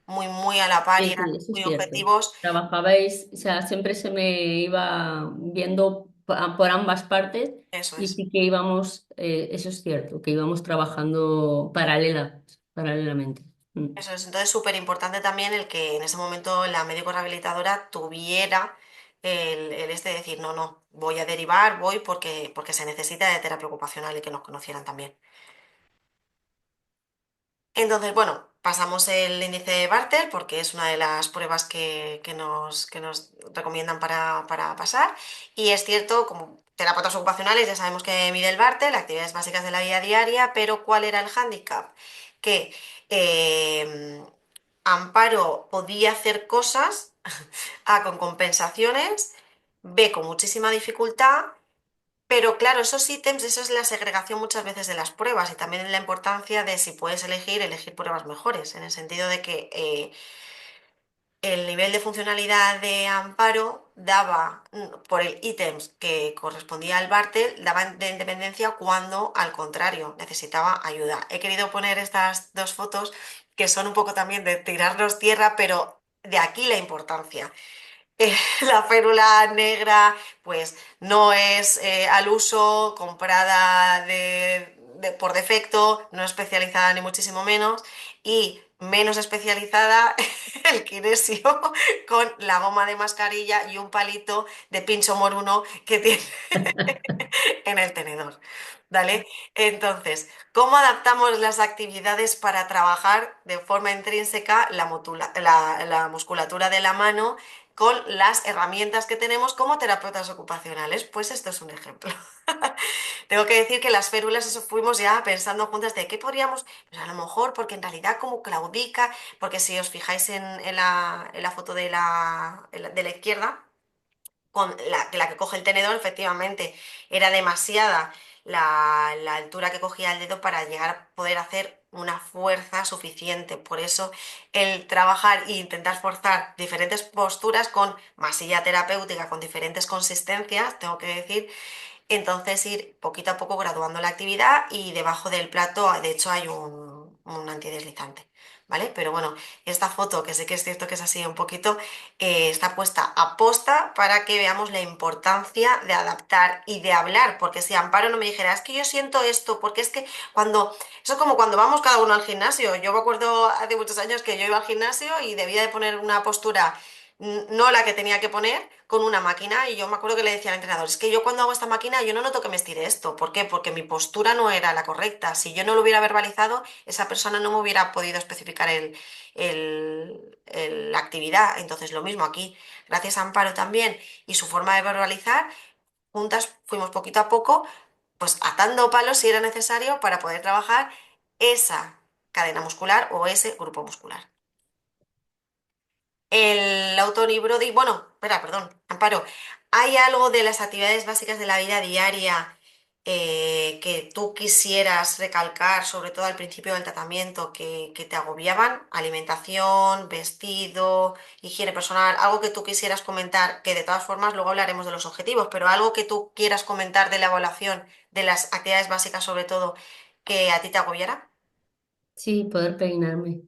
muy a la par y
Sí,
eran
sí, eso es
muy
cierto.
objetivos.
Trabajabais, o sea, siempre se me iba viendo por ambas partes
Eso
y
es.
sí que íbamos, eso es cierto, que íbamos trabajando paralelamente. Mm.
Eso es, entonces súper importante también el que en ese momento la médico rehabilitadora tuviera el este de decir, no, no, voy a derivar, voy porque se necesita de terapia ocupacional y que nos conocieran también. Entonces, bueno, pasamos el índice de Bartel porque es una de las pruebas que nos recomiendan para pasar. Y es cierto, como terapeutas ocupacionales ya sabemos que mide el Bartel, actividades básicas de la vida diaria, pero ¿cuál era el hándicap? Que Amparo podía hacer cosas, A con compensaciones, B con muchísima dificultad, pero claro, esos ítems, esa es la segregación muchas veces de las pruebas y también la importancia de si puedes elegir, elegir pruebas mejores, en el sentido de que el nivel de funcionalidad de Amparo daba, por el ítems que correspondía al Bartel, daba de independencia cuando, al contrario, necesitaba ayuda. He querido poner estas dos fotos que son un poco también de tirarnos tierra, pero de aquí la importancia. La férula negra, pues no es al uso, comprada por defecto, no especializada ni muchísimo menos, y menos especializada el kinesio con la goma de mascarilla y un palito de pincho moruno que tiene en el tenedor. ¿Vale? Entonces, ¿cómo adaptamos las actividades para trabajar de forma intrínseca la musculatura de la mano? con las herramientas que tenemos como terapeutas ocupacionales. Pues esto es un ejemplo. Tengo que decir que las férulas, eso fuimos ya pensando juntas de qué podríamos, pues a lo mejor, porque en realidad como claudica, porque si os fijáis en la foto de la izquierda, con la que coge el tenedor, efectivamente, era demasiada la altura que cogía el dedo para llegar a poder hacer una fuerza suficiente. Por eso el trabajar e intentar forzar diferentes posturas con masilla terapéutica, con diferentes consistencias, tengo que decir, entonces ir poquito a poco graduando la actividad y debajo del plato, de hecho, hay un antideslizante, ¿vale? Pero bueno, esta foto, que sé que es cierto que es así un poquito, está puesta a posta para que veamos la importancia de adaptar y de hablar, porque si Amparo no me dijera, es que yo siento esto, porque es que cuando, eso es como cuando vamos cada uno al gimnasio, yo me acuerdo hace muchos años que yo iba al gimnasio y debía de poner una postura no la que tenía que poner con una máquina y yo me acuerdo que le decía al entrenador, es que yo cuando hago esta máquina yo no noto que me estire esto. ¿Por qué? Porque mi postura no era la correcta. Si yo no lo hubiera verbalizado, esa persona no me hubiera podido especificar la actividad. Entonces lo mismo aquí, gracias a Amparo también y su forma de verbalizar, juntas fuimos poquito a poco, pues atando palos si era necesario para poder trabajar esa cadena muscular o ese grupo muscular. El autonibro, bueno, espera, perdón, Amparo, ¿hay algo de las actividades básicas de la vida diaria que tú quisieras recalcar, sobre todo al principio del tratamiento, que te agobiaban? Alimentación, vestido, higiene personal, algo que tú quisieras comentar, que de todas formas luego hablaremos de los objetivos, pero algo que tú quieras comentar de la evaluación de las actividades básicas, sobre todo, que a ti te agobiara.
Sí, poder peinarme.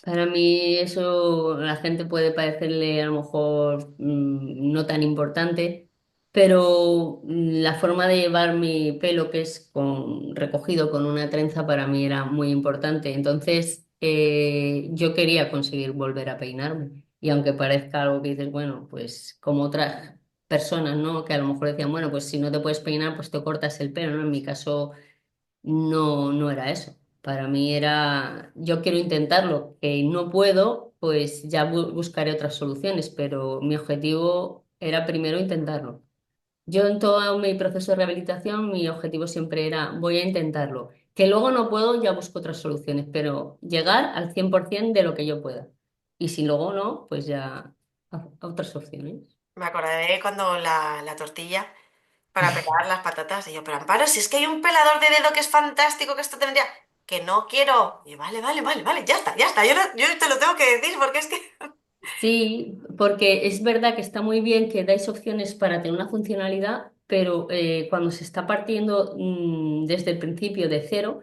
Para mí eso a la gente puede parecerle a lo mejor no tan importante, pero la forma de llevar mi pelo, que es recogido con una trenza, para mí era muy importante. Entonces yo quería conseguir volver a peinarme. Y aunque parezca algo que dices, bueno, pues como otras personas, ¿no? Que a lo mejor decían, bueno, pues si no te puedes peinar, pues te cortas el pelo, ¿no? En mi caso no, no era eso. Para mí era, yo quiero intentarlo, que no puedo, pues ya buscaré otras soluciones, pero mi objetivo era primero intentarlo. Yo en todo mi proceso de rehabilitación, mi objetivo siempre era, voy a intentarlo. Que luego no puedo, ya busco otras soluciones, pero llegar al 100% de lo que yo pueda. Y si luego no, pues ya a otras opciones.
Me acordaré cuando la tortilla para pelar las patatas. Y yo, pero Amparo, si es que hay un pelador de dedo que es fantástico, que esto tendría. Que no quiero. Y yo, vale, vale, vale, vale, ya está, ya está. Yo te lo tengo que decir porque es que.
Sí, porque es verdad que está muy bien que dais opciones para tener una funcionalidad, pero cuando se está partiendo desde el principio de cero,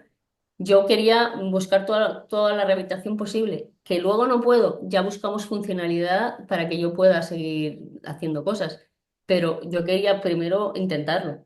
yo quería buscar toda la rehabilitación posible, que luego no puedo, ya buscamos funcionalidad para que yo pueda seguir haciendo cosas, pero yo quería primero intentarlo.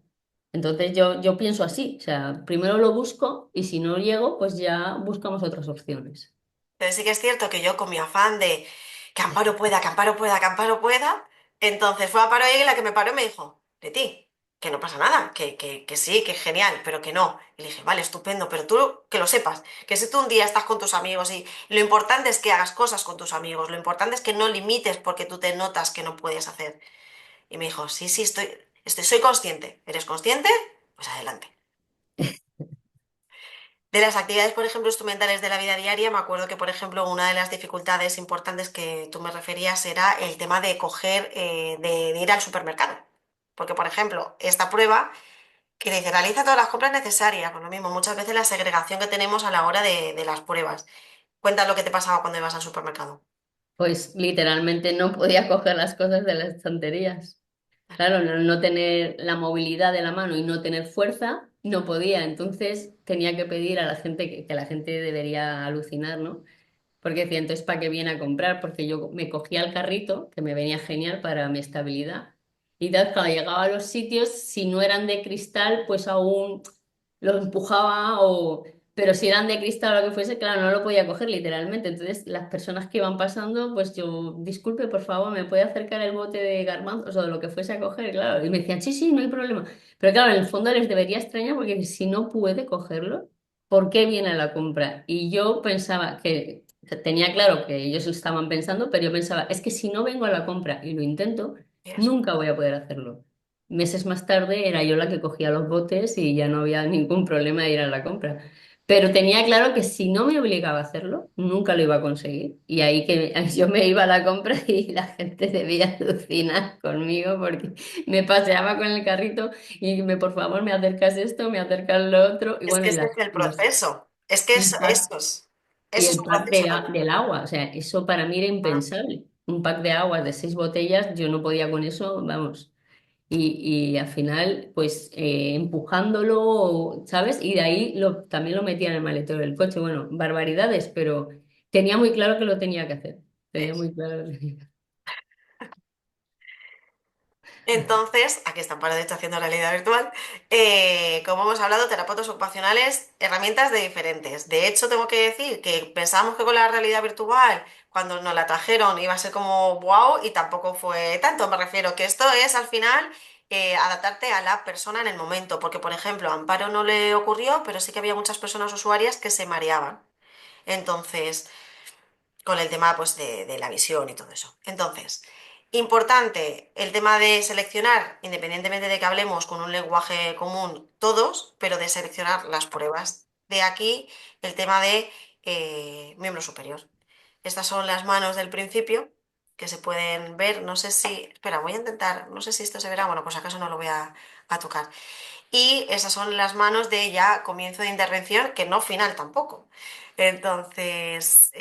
Entonces yo pienso así, o sea, primero lo busco y si no llego, pues ya buscamos otras opciones.
Pero sí que es cierto que yo con mi afán de que Amparo pueda, que Amparo pueda, que Amparo pueda, entonces fue Amparo ahí la que me paró y me dijo, Leti, que no pasa nada, que sí, que es genial, pero que no. Y le dije, vale, estupendo, pero tú que lo sepas, que si tú un día estás con tus amigos y lo importante es que hagas cosas con tus amigos, lo importante es que no limites porque tú te notas que no puedes hacer. Y me dijo, sí, sí, soy consciente. ¿Eres consciente? Pues adelante. De las actividades, por ejemplo, instrumentales de la vida diaria, me acuerdo que, por ejemplo, una de las dificultades importantes que tú me referías era el tema de coger, de ir al supermercado. Porque, por ejemplo, esta prueba que dice, realiza todas las compras necesarias, pues lo mismo, muchas veces la segregación que tenemos a la hora de las pruebas. Cuenta lo que te pasaba cuando ibas al supermercado.
Pues literalmente no podía coger las cosas de las estanterías. Claro, no tener la movilidad de la mano y no tener fuerza, no podía. Entonces tenía que pedir a la gente que la gente debería alucinar, ¿no? Porque decía, entonces, ¿para qué viene a comprar? Porque yo me cogía el carrito, que me venía genial para mi estabilidad. Y tal, cuando llegaba a los sitios, si no eran de cristal, pues aún los empujaba o... Pero si eran de cristal o lo que fuese, claro, no lo podía coger literalmente. Entonces, las personas que iban pasando, pues yo, disculpe, por favor, ¿me puede acercar el bote de garbanzos o de lo que fuese a coger? Claro, y me decían, sí, sí, no hay problema. Pero claro, en el fondo les debería extrañar porque si no puede cogerlo, ¿por qué viene a la compra? Y yo pensaba que O sea, tenía claro que ellos lo estaban pensando, pero yo pensaba, es que si no vengo a la compra y lo intento,
Dios.
nunca voy a poder hacerlo. Meses más tarde era yo la que cogía los botes y ya no había ningún problema de ir a la compra. Pero tenía claro que si no me obligaba a hacerlo, nunca lo iba a conseguir. Y ahí que yo me iba a la compra y la gente debía alucinar conmigo porque me paseaba con el carrito y por favor, me acercas esto, me acercas lo otro. Y
Es
bueno,
que ese es el proceso. Es que
y y
eso es
el
un
pack
proceso también.
del agua, o sea, eso para mí era
Ah,
impensable. Un pack de aguas de 6 botellas, yo no podía con eso, vamos. Y al final, pues empujándolo, ¿sabes? Y de ahí también lo metía en el maletero del coche. Bueno, barbaridades, pero tenía muy claro que lo tenía que hacer. Tenía
eso.
muy claro que lo tenía que hacer.
Entonces, aquí está Amparo, de hecho, haciendo realidad virtual. Como hemos hablado, terapeutas ocupacionales, herramientas de diferentes. De hecho, tengo que decir que pensábamos que con la realidad virtual, cuando nos la trajeron, iba a ser como wow, y tampoco fue tanto. Me refiero que esto es al final adaptarte a la persona en el momento. Porque, por ejemplo, a Amparo no le ocurrió, pero sí que había muchas personas usuarias que se mareaban. Entonces, con el tema pues de la visión y todo eso. Entonces, importante el tema de seleccionar, independientemente de que hablemos con un lenguaje común todos, pero de seleccionar las pruebas. De aquí el tema de miembro superior. Estas son las manos del principio que se pueden ver. No sé si, espera, voy a intentar, no sé si esto se verá, bueno, pues acaso no lo voy a tocar. Y esas son las manos de ya comienzo de intervención, que no final tampoco. Entonces,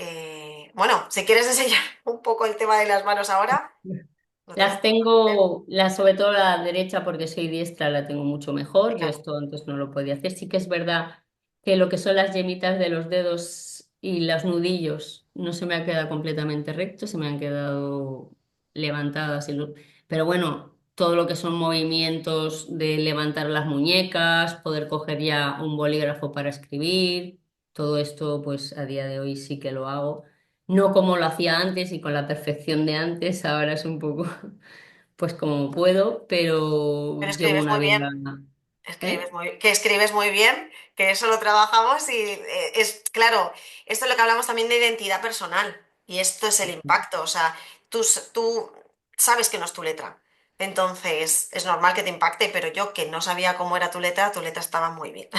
bueno, si quieres enseñar un poco el tema de las manos ahora, no tengo
Las tengo, sobre todo la derecha porque soy diestra, la tengo mucho mejor. Yo
problema.
esto antes no lo podía hacer. Sí que es verdad que lo que son las yemitas de los dedos y los nudillos no se me ha quedado completamente recto, se me han quedado levantadas. Pero bueno, todo lo que son movimientos de levantar las muñecas, poder coger ya un bolígrafo para escribir, todo esto pues a día de hoy sí que lo hago. No como lo hacía antes y con la perfección de antes, ahora es un poco pues como puedo, pero
Pero
llevo
escribes
una
muy
vida,
bien,
¿eh?
que escribes muy bien, que eso lo trabajamos y es, claro, esto es lo que hablamos también de identidad personal y esto es el impacto, o sea, tú sabes que no es tu letra, entonces es normal que te impacte, pero yo que no sabía cómo era tu letra estaba muy bien,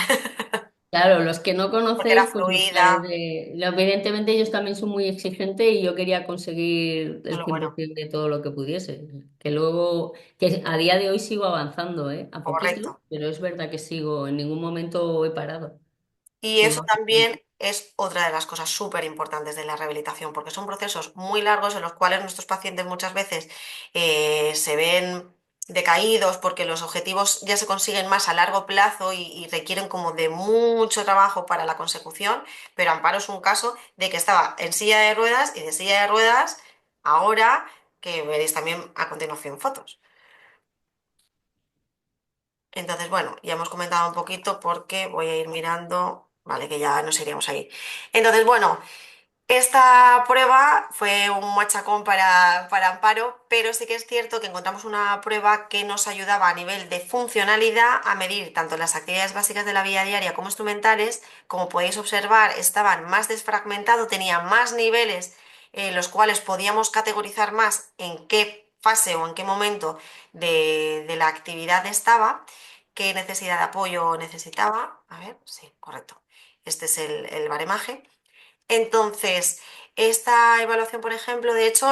Claro, los que no
porque era
conocéis, pues os
fluida,
parece, evidentemente ellos también son muy exigentes y yo quería conseguir
es
el
lo bueno,
100% de todo lo que pudiese. Que luego, que a día de hoy sigo avanzando, ¿eh? A poquito,
correcto.
pero es verdad que sigo, en ningún momento he parado.
Y
Sigo
eso
avanzando.
también es otra de las cosas súper importantes de la rehabilitación, porque son procesos muy largos en los cuales nuestros pacientes muchas veces se ven decaídos porque los objetivos ya se consiguen más a largo plazo y requieren como de mucho trabajo para la consecución, pero Amparo es un caso de que estaba en silla de ruedas y de silla de ruedas ahora, que veréis también a continuación fotos. Entonces, bueno, ya hemos comentado un poquito porque voy a ir mirando, vale, que ya nos iríamos ahí. Entonces, bueno, esta prueba fue un machacón para Amparo, pero sí que es cierto que encontramos una prueba que nos ayudaba a nivel de funcionalidad a medir tanto las actividades básicas de la vida diaria como instrumentales. Como podéis observar, estaban más desfragmentados, tenían más niveles los cuales podíamos categorizar más en qué fase o en qué momento de la actividad estaba, qué necesidad de apoyo necesitaba. A ver, sí, correcto. Este es el baremaje. Entonces, esta evaluación, por ejemplo, de hecho,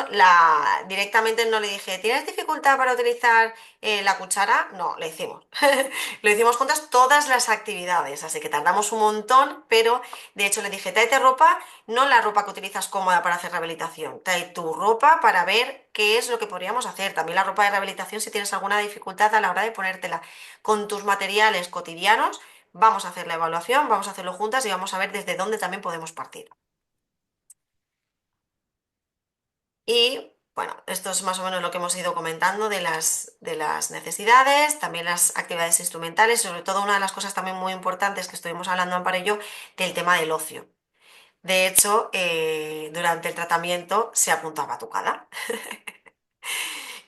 directamente no le dije, ¿tienes dificultad para utilizar la cuchara? No, le hicimos. Lo hicimos juntas todas las actividades, así que tardamos un montón, pero de hecho le dije, tráete ropa, no la ropa que utilizas cómoda para hacer rehabilitación, trae tu ropa para ver qué es lo que podríamos hacer. También la ropa de rehabilitación, si tienes alguna dificultad a la hora de ponértela con tus materiales cotidianos, vamos a hacer la evaluación, vamos a hacerlo juntas y vamos a ver desde dónde también podemos partir. Y bueno, esto es más o menos lo que hemos ido comentando de las necesidades, también las actividades instrumentales, sobre todo una de las cosas también muy importantes que estuvimos hablando Amparo y yo, del tema del ocio. De hecho, durante el tratamiento se apuntó a batucada,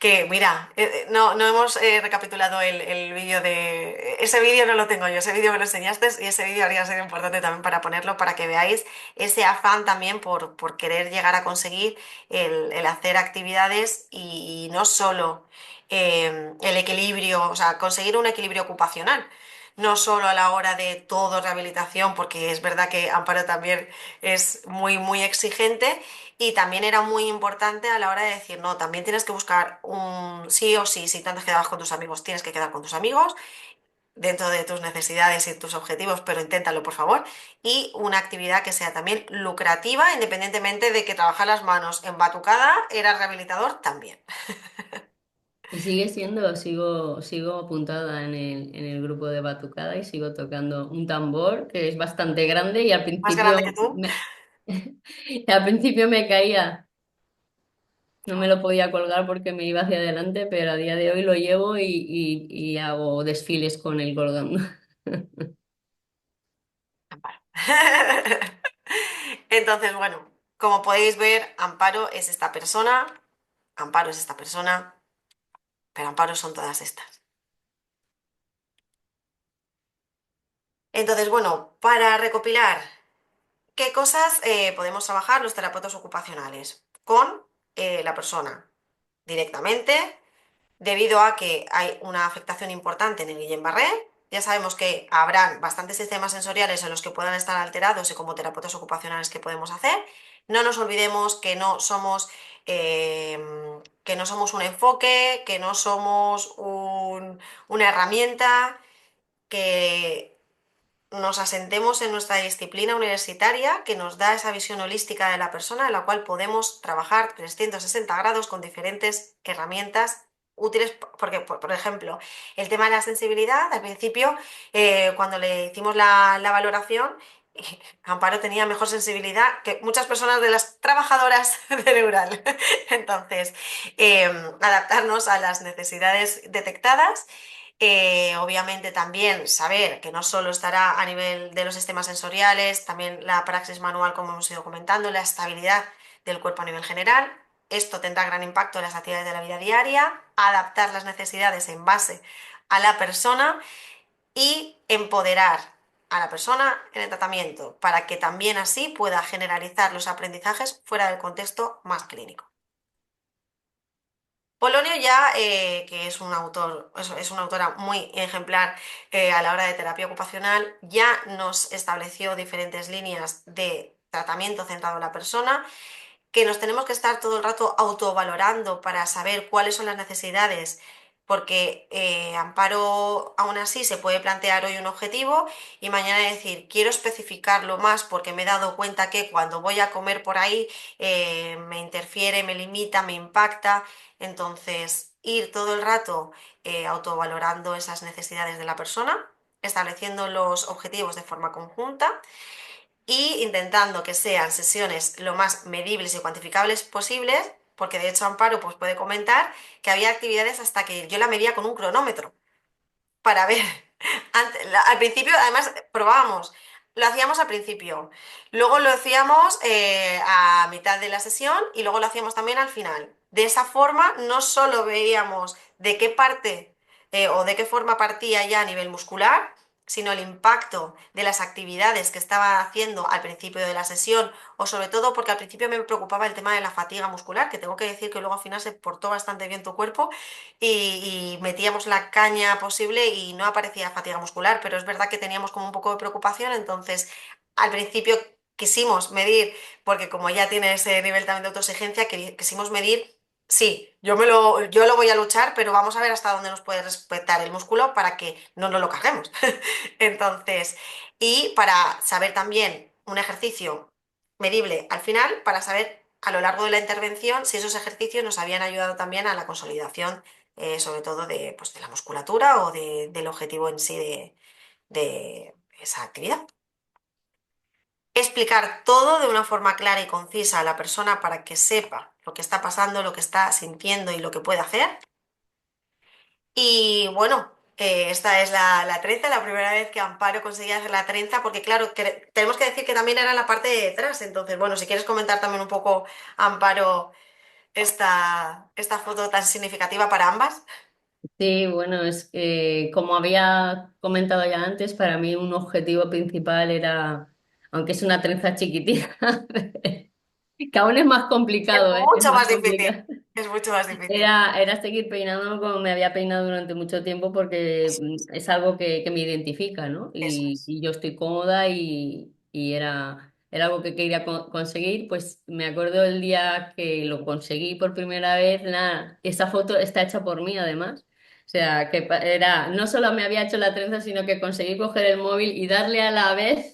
Que mira, no hemos recapitulado el vídeo de... Ese vídeo no lo tengo yo, ese vídeo me lo enseñaste y ese vídeo habría sido importante también para ponerlo, para que veáis ese afán también por querer llegar a conseguir el hacer actividades y no solo el equilibrio, o sea, conseguir un equilibrio ocupacional. No solo a la hora de todo rehabilitación, porque es verdad que Amparo también es muy exigente, y también era muy importante a la hora de decir, no, también tienes que buscar un sí o sí, si tú antes quedabas con tus amigos, tienes que quedar con tus amigos, dentro de tus necesidades y tus objetivos, pero inténtalo, por favor. Y una actividad que sea también lucrativa, independientemente de que trabajar las manos en batucada era rehabilitador también.
Y sigue siendo, sigo apuntada en el grupo de batucada y sigo tocando un tambor que es bastante grande y
Más grande que tú.
al principio me caía, no me lo podía colgar porque me iba hacia adelante, pero a día de hoy lo llevo y hago desfiles con él colgando.
Amparo. Entonces, bueno, como podéis ver, Amparo es esta persona, pero Amparo son todas estas. Entonces, bueno, para recopilar, ¿qué cosas podemos trabajar los terapeutas ocupacionales? Con la persona directamente, debido a que hay una afectación importante en el Guillain-Barré. Ya sabemos que habrán bastantes sistemas sensoriales en los que puedan estar alterados y como terapeutas ocupacionales que podemos hacer. No nos olvidemos eh, que no somos un enfoque, que no somos una herramienta, que nos asentemos en nuestra disciplina universitaria que nos da esa visión holística de la persona en la cual podemos trabajar 360 grados con diferentes herramientas útiles, porque, por ejemplo, el tema de la sensibilidad, al principio, cuando le hicimos la valoración, Amparo tenía mejor sensibilidad que muchas personas de las trabajadoras de Neural. Entonces, adaptarnos a las necesidades detectadas, obviamente también saber que no solo estará a nivel de los sistemas sensoriales, también la praxis manual, como hemos ido comentando, la estabilidad del cuerpo a nivel general. Esto tendrá gran impacto en las actividades de la vida diaria, adaptar las necesidades en base a la persona y empoderar a la persona en el tratamiento para que también así pueda generalizar los aprendizajes fuera del contexto más clínico. Polonio ya, que es un autor, es una autora muy ejemplar a la hora de terapia ocupacional, ya nos estableció diferentes líneas de tratamiento centrado en la persona, que nos tenemos que estar todo el rato autovalorando para saber cuáles son las necesidades, porque Amparo aún así se puede plantear hoy un objetivo y mañana decir, quiero especificarlo más porque me he dado cuenta que cuando voy a comer por ahí me interfiere, me limita, me impacta. Entonces, ir todo el rato autovalorando esas necesidades de la persona, estableciendo los objetivos de forma conjunta y intentando que sean sesiones lo más medibles y cuantificables posibles, porque de hecho Amparo pues, puede comentar que había actividades hasta que yo la medía con un cronómetro para ver. Al principio, además, probábamos. Lo hacíamos al principio, luego lo hacíamos a mitad de la sesión y luego lo hacíamos también al final. De esa forma, no solo veíamos de qué parte o de qué forma partía ya a nivel muscular, sino el impacto de las actividades que estaba haciendo al principio de la sesión, o sobre todo porque al principio me preocupaba el tema de la fatiga muscular, que tengo que decir que luego al final se portó bastante bien tu cuerpo y metíamos la caña posible y no aparecía fatiga muscular, pero es verdad que teníamos como un poco de preocupación, entonces al principio quisimos medir, porque como ya tiene ese nivel también de autoexigencia, quisimos medir, sí, yo lo voy a luchar, pero vamos a ver hasta dónde nos puede respetar el músculo para que no nos lo carguemos. Entonces, y para saber también un ejercicio medible al final, para saber a lo largo de la intervención si esos ejercicios nos habían ayudado también a la consolidación sobre todo de, pues, de la musculatura o del objetivo en sí de esa actividad. Explicar todo de una forma clara y concisa a la persona para que sepa lo que está pasando, lo que está sintiendo y lo que puede hacer. Y bueno, esta es la trenza, la primera vez que Amparo conseguía hacer la trenza, porque claro, tenemos que decir que también era la parte de detrás. Entonces, bueno, si quieres comentar también un poco, Amparo, esta foto tan significativa para ambas.
Sí, bueno, es que como había comentado ya antes, para mí un objetivo principal era, aunque es una trenza chiquitita, que aún es más
Es
complicado, ¿eh? Es
mucho
más
más difícil.
complicado.
Es mucho más difícil.
Era seguir peinándome como me había peinado durante mucho tiempo porque es algo que me identifica, ¿no?
Eso es.
Y yo estoy cómoda y era algo que quería conseguir. Pues me acuerdo el día que lo conseguí por primera vez, nada, esa foto está hecha por mí además. O sea, que era, no solo me había hecho la trenza, sino que conseguí coger el móvil y darle a la vez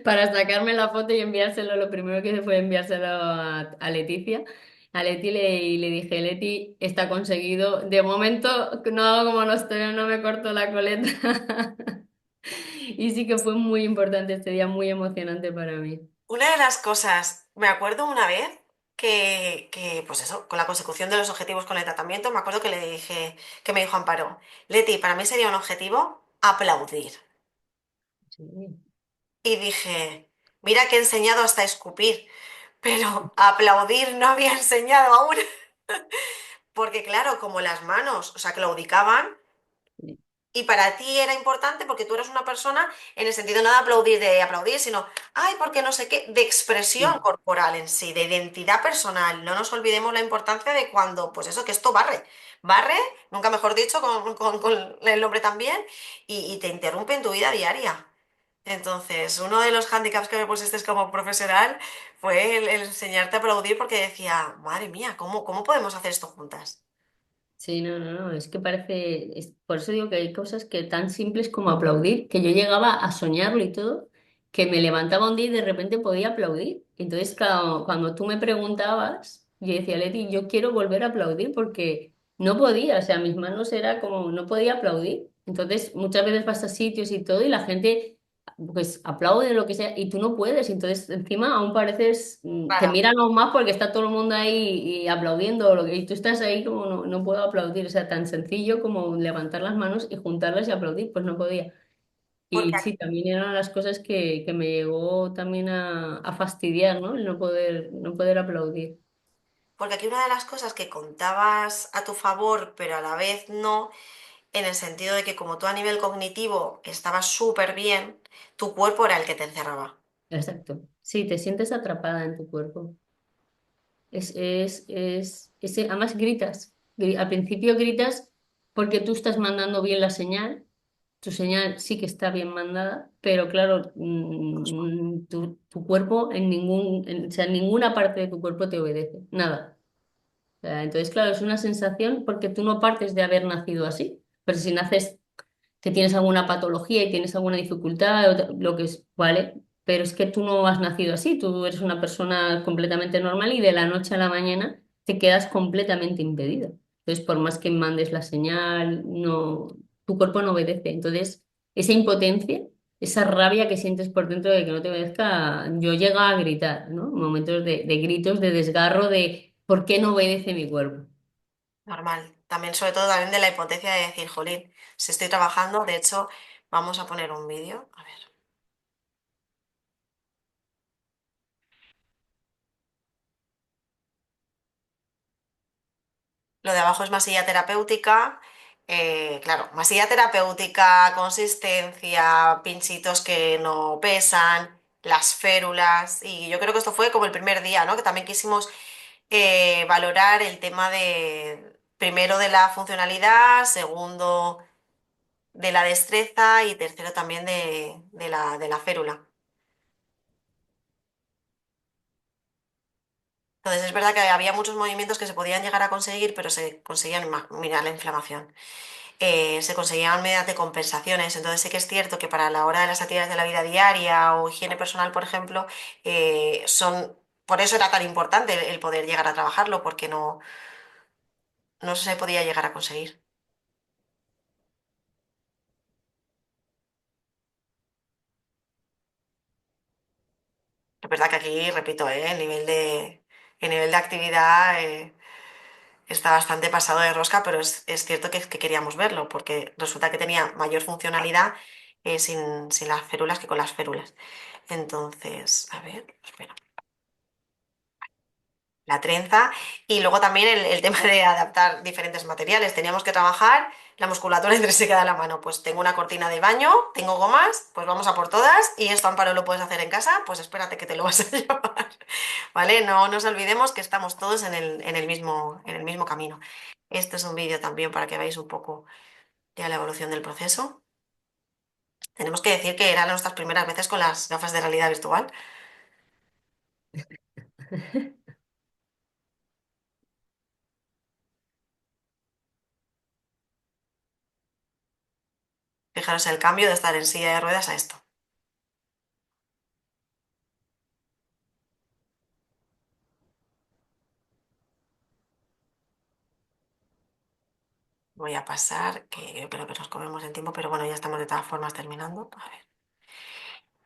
para sacarme la foto y enviárselo. Lo primero que hice fue enviárselo a Leticia. A Leti y le dije, Leti, está conseguido. De momento no hago como no estoy, no me corto la coleta. Y sí que fue muy importante este día, muy emocionante para mí.
Una de las cosas, me acuerdo una vez pues eso, con la consecución de los objetivos con el tratamiento, me acuerdo que le dije, que me dijo Amparo, Leti, para mí sería un objetivo aplaudir.
Sí,
Y dije, mira que he enseñado hasta escupir, pero aplaudir no había enseñado aún. Porque claro, como las manos, o sea, claudicaban,
sí,
y para ti era importante porque tú eres una persona en el sentido no de aplaudir, sino, ay, porque no sé qué, de expresión
sí.
corporal en sí, de identidad personal. No nos olvidemos la importancia de cuando, pues eso, que esto barre. Barre, nunca mejor dicho, con el nombre también, y te interrumpe en tu vida diaria. Entonces, uno de los hándicaps que me pusiste como profesional fue el enseñarte a aplaudir porque decía, madre mía, ¿cómo podemos hacer esto juntas?
Sí, no, no, no, es que parece, por eso digo que hay cosas que tan simples como aplaudir, que yo llegaba a soñarlo y todo, que me levantaba un día y de repente podía aplaudir. Entonces, claro, cuando tú me preguntabas, yo decía, Leti, yo quiero volver a aplaudir porque no podía, o sea, mis manos era como, no podía aplaudir. Entonces, muchas veces vas a sitios y todo y la gente, pues, aplaude lo que sea y tú no puedes. Entonces, encima aún pareces, te
Claro,
miran aún más porque está todo el mundo ahí y aplaudiendo y tú estás ahí como no, no puedo aplaudir. O sea, tan sencillo como levantar las manos y juntarlas y aplaudir, pues no podía.
porque
Y sí, también eran las cosas que me llegó también a fastidiar, ¿no? El no poder aplaudir.
Porque aquí una de las cosas que contabas a tu favor, pero a la vez no, en el sentido de que como tú a nivel cognitivo estabas súper bien, tu cuerpo era el que te encerraba.
Exacto. Sí, te sientes atrapada en tu cuerpo. Además gritas. Al principio gritas porque tú estás mandando bien la señal. Tu señal sí que está bien mandada, pero claro, tu cuerpo o sea, ninguna parte de tu cuerpo te obedece, nada. O sea, entonces, claro, es una sensación porque tú no partes de haber nacido así. Pero si naces que tienes alguna patología y tienes alguna dificultad, lo que es, vale, pero es que tú no has nacido así, tú eres una persona completamente normal y de la noche a la mañana te quedas completamente impedida. Entonces, por más que mandes la señal, no, tu cuerpo no obedece. Entonces, esa impotencia, esa rabia que sientes por dentro de que no te obedezca, yo llego a gritar, ¿no? Momentos de gritos, de desgarro, de ¿por qué no obedece mi cuerpo?
Normal. También, sobre todo, también de la impotencia de decir, jolín, si estoy trabajando, de hecho, vamos a poner un vídeo. A ver. Lo de abajo es masilla terapéutica. Claro, masilla terapéutica, consistencia, pinchitos que no pesan, las férulas. Y yo creo que esto fue como el primer día, ¿no? Que también quisimos valorar el tema de, primero de la funcionalidad, segundo de la destreza y tercero también de la férula. Entonces es verdad que había muchos movimientos que se podían llegar a conseguir, pero se conseguían, mira la inflamación. Se conseguían mediante compensaciones. Entonces sí que es cierto que para la hora de las actividades de la vida diaria o higiene personal, por ejemplo, por eso era tan importante el poder llegar a trabajarlo, porque no se podía llegar a conseguir. Es verdad que aquí, repito, el nivel de actividad está bastante pasado de rosca, pero es cierto que queríamos verlo, porque resulta que tenía mayor funcionalidad sin las férulas que con las férulas. Entonces, a ver, espera. la trenza y luego también el tema de adaptar diferentes materiales. Teníamos que trabajar la musculatura intrínseca de la mano. Pues tengo una cortina de baño, tengo gomas, pues vamos a por todas y esto, Amparo, lo puedes hacer en casa, pues espérate que te lo vas a llevar. ¿Vale? No nos olvidemos que estamos todos en el mismo camino. Este es un vídeo también para que veáis un poco ya la evolución del proceso. Tenemos que decir que eran nuestras primeras veces con las gafas de realidad virtual. Fijaros el cambio de estar en silla de ruedas a esto. Voy a pasar, que yo creo que nos comemos el tiempo, pero bueno, ya estamos de todas formas terminando. A ver.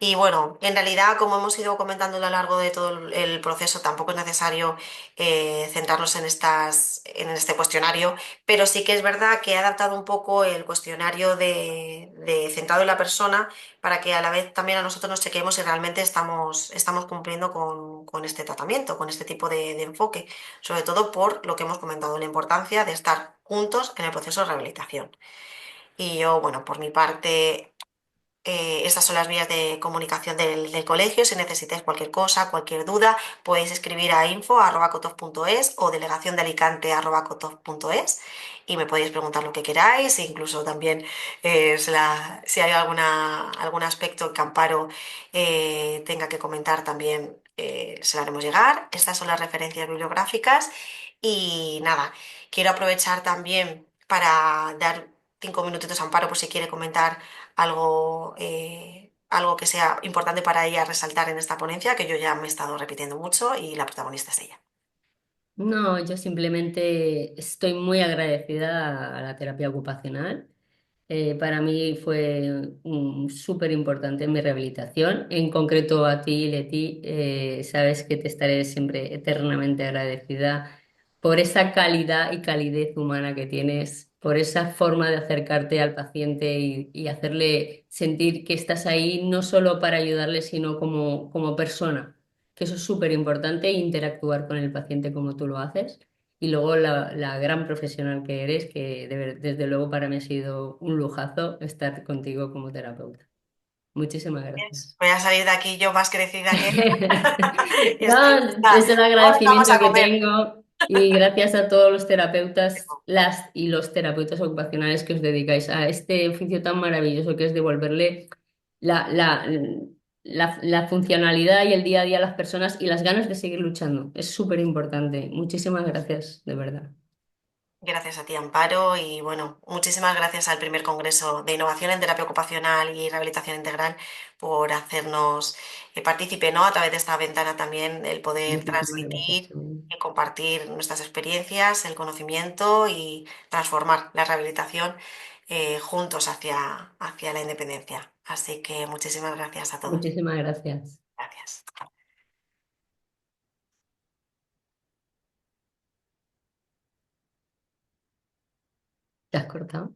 Y bueno, en realidad, como hemos ido comentando a lo largo de todo el proceso, tampoco es necesario centrarnos en este cuestionario, pero sí que es verdad que he adaptado un poco el cuestionario centrado en la persona para que a la vez también a nosotros nos chequeemos si realmente estamos cumpliendo con este tratamiento, con este tipo de enfoque, sobre todo por lo que hemos comentado, la importancia de estar juntos en el proceso de rehabilitación. Y yo, bueno, por mi parte, estas son las vías de comunicación del colegio. Si necesitáis cualquier cosa, cualquier duda, podéis escribir a info@cotov.es o delegaciondealicante@cotov.es y me podéis preguntar lo que queráis, e incluso también si hay algún aspecto que Amparo tenga que comentar también se lo haremos llegar. Estas son las referencias bibliográficas y nada, quiero aprovechar también para dar 5 minutitos a Amparo por si quiere comentar algo que sea importante para ella resaltar en esta ponencia, que yo ya me he estado repitiendo mucho y la protagonista es ella.
No, yo simplemente estoy muy agradecida a la terapia ocupacional. Para mí fue súper importante en mi rehabilitación. En concreto a ti, Leti, sabes que te estaré siempre eternamente agradecida por esa calidad y calidez humana que tienes, por esa forma de acercarte al paciente y hacerle sentir que estás ahí no solo para ayudarle, sino como persona, que eso es súper importante, interactuar con el paciente como tú lo haces. Y luego la gran profesional que eres, que desde luego para mí ha sido un lujazo estar contigo como terapeuta. Muchísimas gracias.
Voy a salir de aquí yo más crecida que y estoy
No,
lista.
es el
Ahora vamos
agradecimiento
a
que
comer.
tengo y gracias a todos los terapeutas, las y los terapeutas ocupacionales que os dedicáis a este oficio tan maravilloso que es devolverle la, la, la funcionalidad y el día a día a las personas y las ganas de seguir luchando. Es súper importante. Muchísimas gracias, de verdad.
Gracias a ti, Amparo, y bueno, muchísimas gracias al primer Congreso de Innovación en Terapia Ocupacional y Rehabilitación Integral por hacernos partícipe, ¿no? A través de esta ventana también el poder
Muchísimas gracias
transmitir
también.
y compartir nuestras experiencias, el conocimiento y transformar la rehabilitación juntos hacia la independencia. Así que muchísimas gracias a todos.
Muchísimas gracias.
Gracias.
¿Te has cortado?